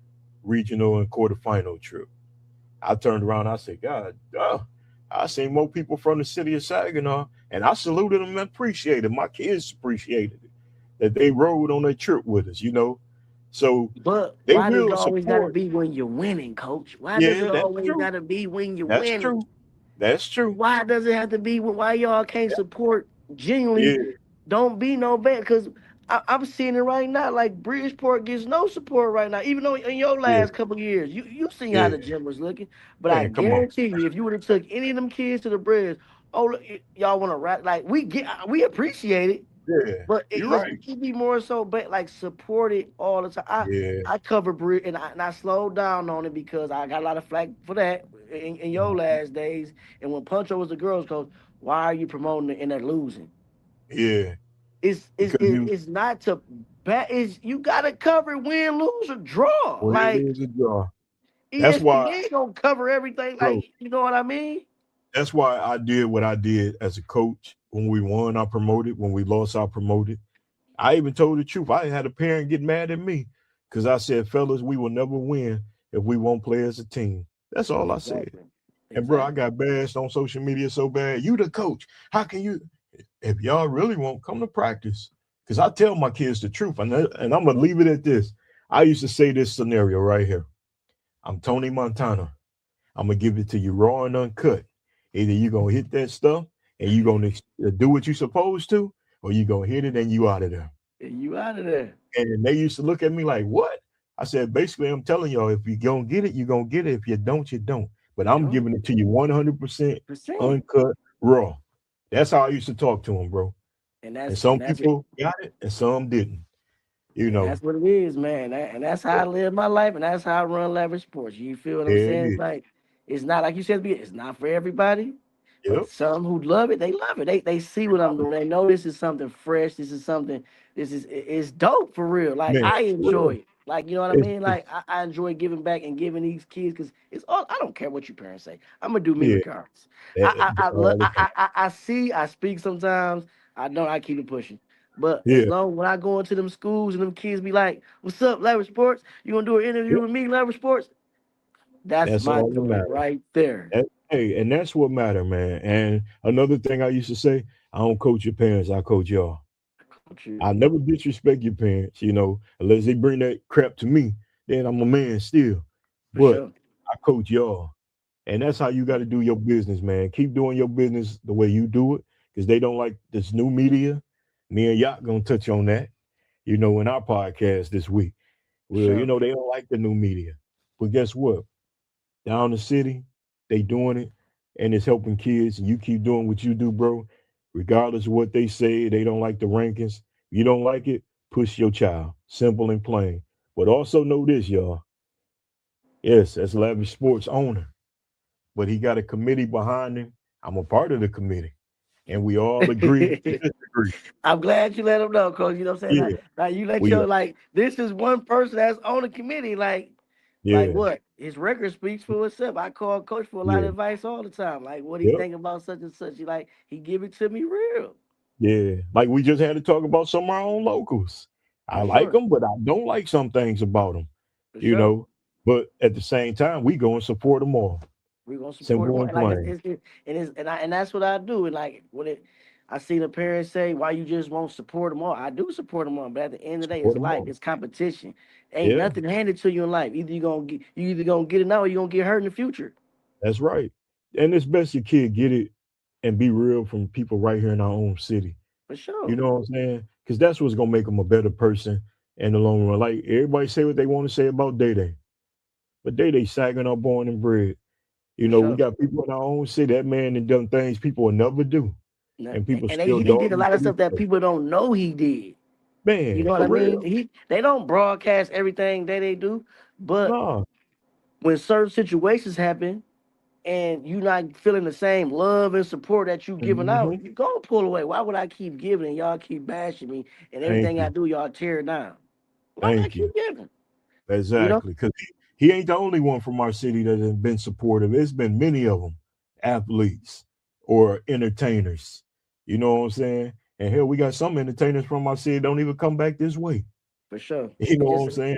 C: regional and quarterfinal trip. I turned around. I said, God, I seen more people from the city of Saginaw, and I saluted them and appreciated. My kids appreciated it that they rode on their trip with us. So
D: But
C: they
D: why does it
C: will
D: always gotta
C: support.
D: be when you're winning, coach? Why does
C: Yeah,
D: it
C: that's
D: always
C: true.
D: gotta be when you're
C: That's
D: winning?
C: true. That's true.
D: Why does it have to be why y'all can't support genuinely?
C: Yeah,
D: Don't be no bad because I'm seeing it right now. Like Bridgeport gets no support right now, even though in your
C: yeah,
D: last couple of years, you seen how
C: yeah.
D: the gym was looking. But I
C: Man, come on.
D: guarantee you, if you would have took any of them kids to the bridge, oh look, y'all want to rap like we appreciate it.
C: Yeah,
D: But
C: you're
D: it's
C: right.
D: it be more so, but like support it all the time.
C: Yeah,
D: I cover bridge and I slowed down on it because I got a lot of flack for that in your last days. And when Puncho was the girls' coach, why are you promoting it and they're losing?
C: yeah.
D: It's it's
C: Because
D: it's
C: you,
D: it's not to bet. Is you got to cover win, lose, or draw.
C: well, it
D: Like
C: is a draw. That's why,
D: ESPN don't cover everything.
C: bro.
D: Like you know what I mean?
C: That's why I did what I did as a coach. When we won, I promoted. When we lost, I promoted. I even told the truth. I had a parent get mad at me because I said, fellas, we will never win if we won't play as a team. That's all I said.
D: Exactly.
C: And bro, I
D: Exactly.
C: got bashed on social media so bad. You the coach. How can you? If y'all really won't come to practice, because I tell my kids the truth, and I'm gonna leave it at this. I used to say this scenario right here. I'm Tony Montana. I'm gonna give it to you raw and uncut. Either you gonna hit that stuff and you gonna do what you supposed to, or you gonna hit it and you out of there.
D: You out of there.
C: And they used to look at me like, what? I said, basically, I'm telling y'all, if you gonna get it, you're gonna get it. If you don't, you don't. But
D: You
C: I'm
D: don't.
C: giving it to you 100%
D: Percent.
C: uncut, raw. That's how I used to talk to them, bro.
D: And
C: And
D: that's
C: some
D: and that's
C: people got it and some didn't, you
D: And
C: know.
D: that's what it is, man. And that's how I live my life, and that's how I run Lavish Sports. You feel what I'm
C: Yeah,
D: saying?
C: yeah.
D: It's like it's not like you said. It's not for everybody, but
C: Yep.
D: some who love it, they love it. They see what I'm doing. They know this is something fresh. This is something. It's dope for real. Like
C: Man,
D: I
C: for
D: enjoy
C: real.
D: it. Like you know what I
C: It's,
D: mean?
C: it's
D: Like I enjoy giving back and giving these kids because it's all. I don't care what your parents say. I'm gonna do me
C: yeah,
D: regardless. I look.
C: all the time.
D: I see. I speak sometimes. I don't. I keep it pushing. But as
C: Yeah,
D: long when I go into them schools and them kids be like, "What's up, Lavish Sports? You gonna do an interview
C: yep.
D: with me, Lavish Sports?" That's
C: That's
D: my
C: all that
D: joy
C: matters.
D: right there.
C: Hey, and that's what matter, man. And another thing I used to say, I don't coach your parents, I coach y'all.
D: Coach you
C: I never disrespect your parents, unless they bring that crap to me, then I'm a man still.
D: for
C: But
D: sure,
C: I coach y'all. And that's how you got to do your business, man. Keep doing your business the way you do it, because they don't like this new media. Me and Yacht gonna touch on that, in our podcast this week.
D: for
C: Well,
D: sure.
C: they don't like the new media. But guess what? Down the city, they doing it, and it's helping kids. And you keep doing what you do, bro. Regardless of what they say, they don't like the rankings. You don't like it, push your child. Simple and plain. But also know this, y'all. Yes, as Lavish Sports owner, but he got a committee behind him. I'm a part of the committee, and we all agree to disagree.
D: I'm glad you let them know, Coach. You know what I'm saying?
C: Yeah,
D: Like you let
C: we
D: your like this is one person that's on the committee. Like
C: yeah,
D: what? His record speaks for itself. I call Coach for a lot
C: yeah,
D: of advice all the time. Like what do you
C: yep,
D: think about such and such? He give it to me real
C: yeah. Like we just had to talk about some of our own locals. I
D: for
C: like
D: sure,
C: them, but I don't like some things about them.
D: for
C: You
D: sure.
C: know. But at the same time, we go and support them all.
D: We're gonna support
C: Simple
D: them.
C: and
D: And like
C: plain.
D: and that's what I do. And like when it, I see the parents say, "Why you just won't support them all?" I do support them all, but at the end of the day,
C: Support
D: it's
C: them
D: life.
C: all.
D: It's competition. Ain't
C: Yeah,
D: nothing handed to you in life. You either gonna get it now or you gonna get hurt in the future.
C: that's right. And it's best your kid get it and be real from people right here in our own city.
D: For
C: You
D: sure,
C: know what I'm saying? Because that's what's gonna make them a better person in the long run. Like everybody say what they want to say about Day Day, but Day Day Saginaw born and bred.
D: for
C: We
D: sure.
C: got people in our own city. That man and done things people will never do, and people
D: And
C: still
D: he did
C: dog
D: a
C: him
D: lot
C: to
D: of
C: this
D: stuff that
C: day.
D: people don't know he did. You
C: Man,
D: know what
C: for
D: I mean?
C: real.
D: They don't broadcast everything that they do, but
C: Nah.
D: when certain situations happen, and you not feeling the same love and support that you giving out,
C: Hmm.
D: you gonna pull away. Why would I keep giving and y'all keep bashing me and
C: Thank
D: everything I
C: you.
D: do y'all tear it down? Why would I
C: Thank you.
D: keep giving? You know,
C: Exactly. Because he ain't the only one from our city that has been supportive. It's been many of them, athletes or entertainers. You know what I'm saying? And hell, we got some entertainers from our city don't even come back this way.
D: for sure.
C: You know
D: And
C: what
D: just
C: I'm saying?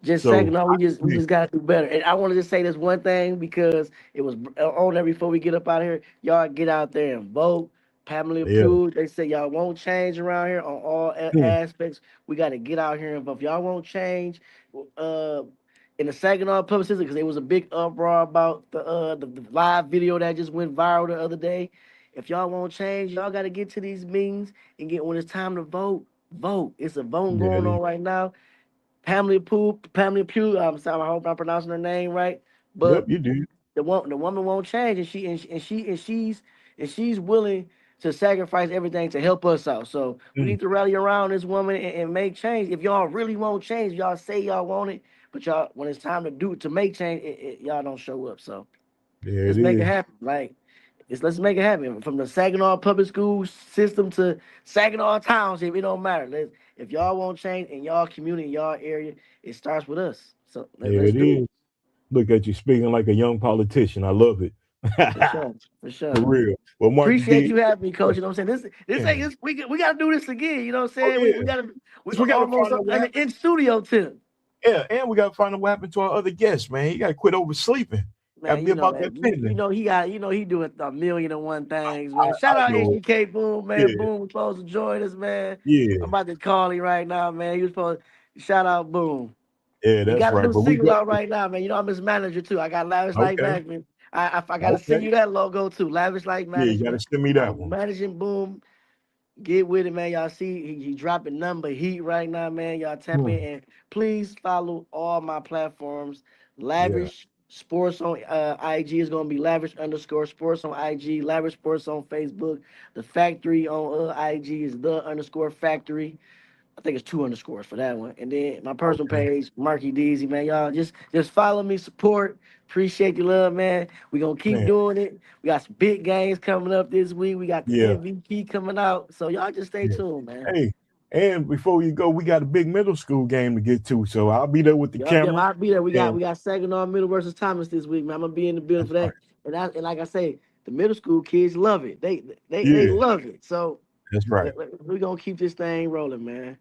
D: Just
C: So
D: second off, we just gotta do better. And I want to just say this one thing because it was on there before we get up out of here. Y'all get out there and vote. Pamela
C: yeah,
D: Pugh, they say y'all won't change around here on all
C: mm,
D: aspects. We got to get out here and vote. If y'all won't change, uh, in the Saginaw public system, because there was a big uproar about the live video that just went viral the other day. If y'all won't change, y'all got to get to these meetings and get when it's time to vote. Vote. It's a vote
C: yeah,
D: going on right now. Pamela Pugh. I'm sorry, I hope I'm pronouncing her name right.
C: yep,
D: But
C: you do.
D: the woman won't change, and she's willing to sacrifice everything to help us out. So we
C: Mm,
D: need to rally around this woman and make change. If y'all really won't change, y'all say y'all want it, but y'all when it's time to make change, y'all don't show up. So
C: there it
D: let's make it
C: is.
D: happen. Let's make it happen. From the Saginaw public school system to Saginaw Township, it don't matter. If y'all won't change in y'all community, y'all area, it starts with us. So
C: There
D: let's
C: it
D: do it.
C: is. Look at you speaking like a young politician. I love it.
D: For sure. For
C: For
D: sure.
C: real. Well, Marky
D: Appreciate
C: D,
D: you having me, coach. You know what I'm saying? This
C: yeah.
D: ain't this we gotta do this again. You know what I'm
C: Oh
D: saying? We
C: yeah.
D: gotta we
C: 'Cause we gotta
D: almost
C: find out what happened.
D: in studio too.
C: Yeah, and we gotta find out what happened to our other guests, man. He gotta quit oversleeping. Gotta
D: Man,
C: be about that
D: you
C: business.
D: know he doing a million and one things, man.
C: I
D: Shout out
C: know it.
D: HBK Boom, man.
C: Yeah,
D: Boom was supposed to join us, man. I'm
C: yeah,
D: about to call him right now, man. He was supposed shout out Boom.
C: yeah,
D: He
C: that's
D: got a
C: right.
D: new
C: But we
D: single
C: go
D: out right now, man. You know I'm his manager too. I got Lavish Like
C: okay,
D: Management. I gotta send
C: okay.
D: you that logo too. Lavish Like
C: Yeah, you gotta
D: Management.
C: send me that
D: I'm
C: one.
D: managing Boom. Get with it, man. Y'all see he dropping number heat right now, man. Y'all tap in
C: Hmm.
D: and please follow all my platforms.
C: Yeah,
D: Lavish Sports on IG is gonna be lavish underscore sports on IG, lavish sports on Facebook. The factory on IG is the underscore factory. I think it's two underscores for that one. And then my personal
C: okay.
D: page, Markie Deezy, man. Y'all just follow me, support. Appreciate your love, man. We gonna keep
C: Man,
D: doing it. We got some big games coming up this week. We got the
C: yeah,
D: MVP coming out. So y'all just stay
C: yeah.
D: tuned, man.
C: Hey, and before you go, we got a big middle school game to get to. So I'll be there with the
D: Yep,
C: camera.
D: I'll be there.
C: And
D: We got Saginaw Middle versus Thomas this week, man. I'm gonna be in the building
C: that's
D: for
C: right.
D: that. And like I say, the middle school kids love it. They
C: Yeah,
D: love it. So
C: that's right.
D: we gonna keep this thing rolling, man.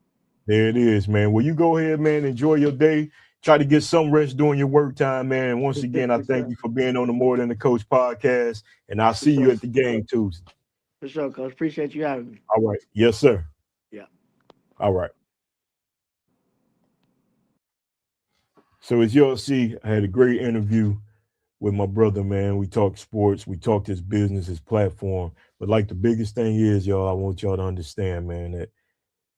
C: There it is, man. Well, you go ahead, man. Enjoy your day. Try to get some rest during your work time, man. And once again, I
D: For
C: thank
D: sure.
C: you for being on the More Than the Coach podcast. And I'll
D: For
C: see you
D: sure.
C: at the game Tuesday.
D: For sure, coach. Appreciate you having me.
C: All right. Yes, sir.
D: Yeah.
C: All right. So as y'all see, I had a great interview with my brother, man. We talked sports, we talked his business, his platform. But like the biggest thing is, y'all, I want y'all to understand, man, that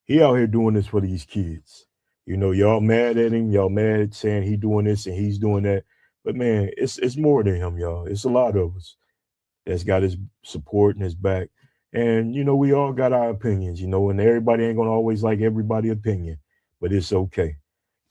C: he out here doing this for these kids. You know, y'all mad at him, y'all mad saying he doing this and he's doing that. But man, it's more than him, y'all. It's a lot of us that's got his support and his back. And you know, we all got our opinions, you know, and everybody ain't gonna always like everybody's opinion, but it's okay.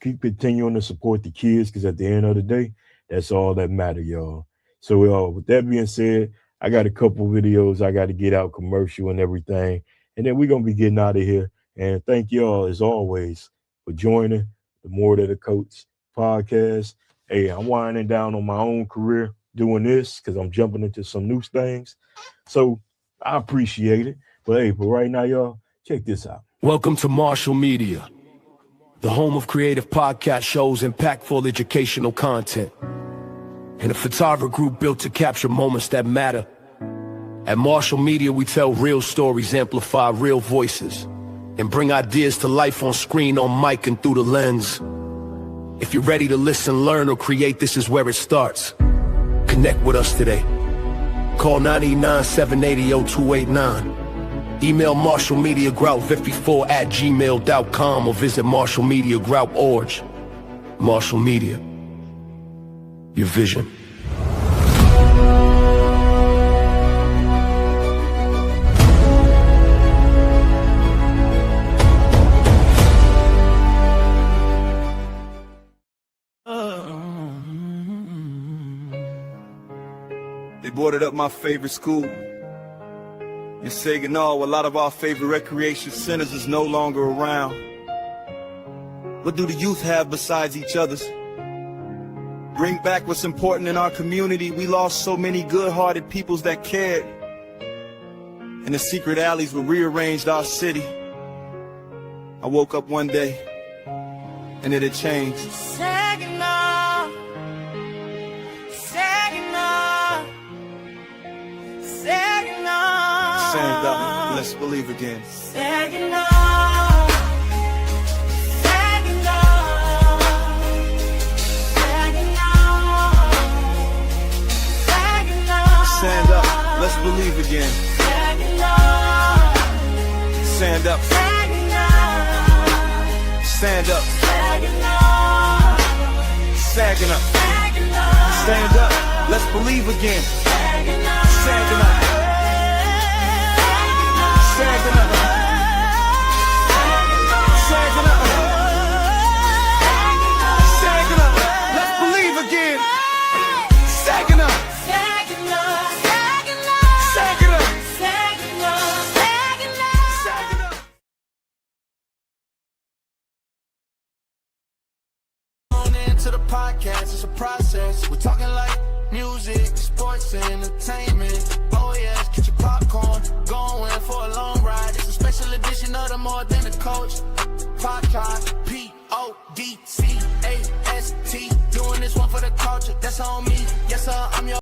C: Keep continuing to support the kids because at the end of the day, that's all that matter, y'all. So with that being said, I got a couple videos I got to get out, commercial and everything, and then we're gonna be getting out of here. And thank y'all as always for joining the More Than the Coach podcast. Hey, I'm winding down on my own career doing this because I'm jumping into some new things. So I appreciate it. But hey, but right now, y'all, check this out.
E: Welcome to Marshall Media, the home of creative podcast shows, impactful educational content, and a photography group built to capture moments that matter. At Marshall Media, we tell real stories, amplify real voices, and bring ideas to life on screen, on mic, and through the lens. If you're ready to listen, learn, or create, this is where it starts. Connect with us today. Call 989-780-0289. Email marshallmediagroup54@gmail.com or visit marshallmediagroup.org. Marshall Media. Your vision.
F: They boarded up my favorite school. In Saginaw, a lot of our favorite recreation centers is no longer around. What do the youth have besides each other's? Bring back what's important in our community. We lost so many good-hearted peoples that cared. And the secret alleys were rearranged our city. I woke up one day and it'll change.
G: Sagging off, sagging off, sagging off.
F: Stand up, let's believe again.
G: Sagging off, sagging off, sagging off, sagging off.
F: Stand up, let's believe again.
G: Sagging off,
F: Stand up,
G: sagging off,
F: stand up,
G: sagging off,
F: sagging up.
G: sagging off,
F: Stand up, let's believe again.
G: sagging off,
F: Sagging up, sagging up, sagging up, sagging up. Let's believe again. Sagging up,
G: sagging off, sagging off,
F: sagging up,
G: sagging off, sagging off.
F: sagging up.
H: On into the podcast, it's a process. We're talking like music, sports, and entertainment. Oh yes, get your popcorn, going for a long ride. It's a special edition of the More Than a Coach podcast. P-O-D-C-A-S-T, doing this one for the culture. That's on me. Yes sir, I'm your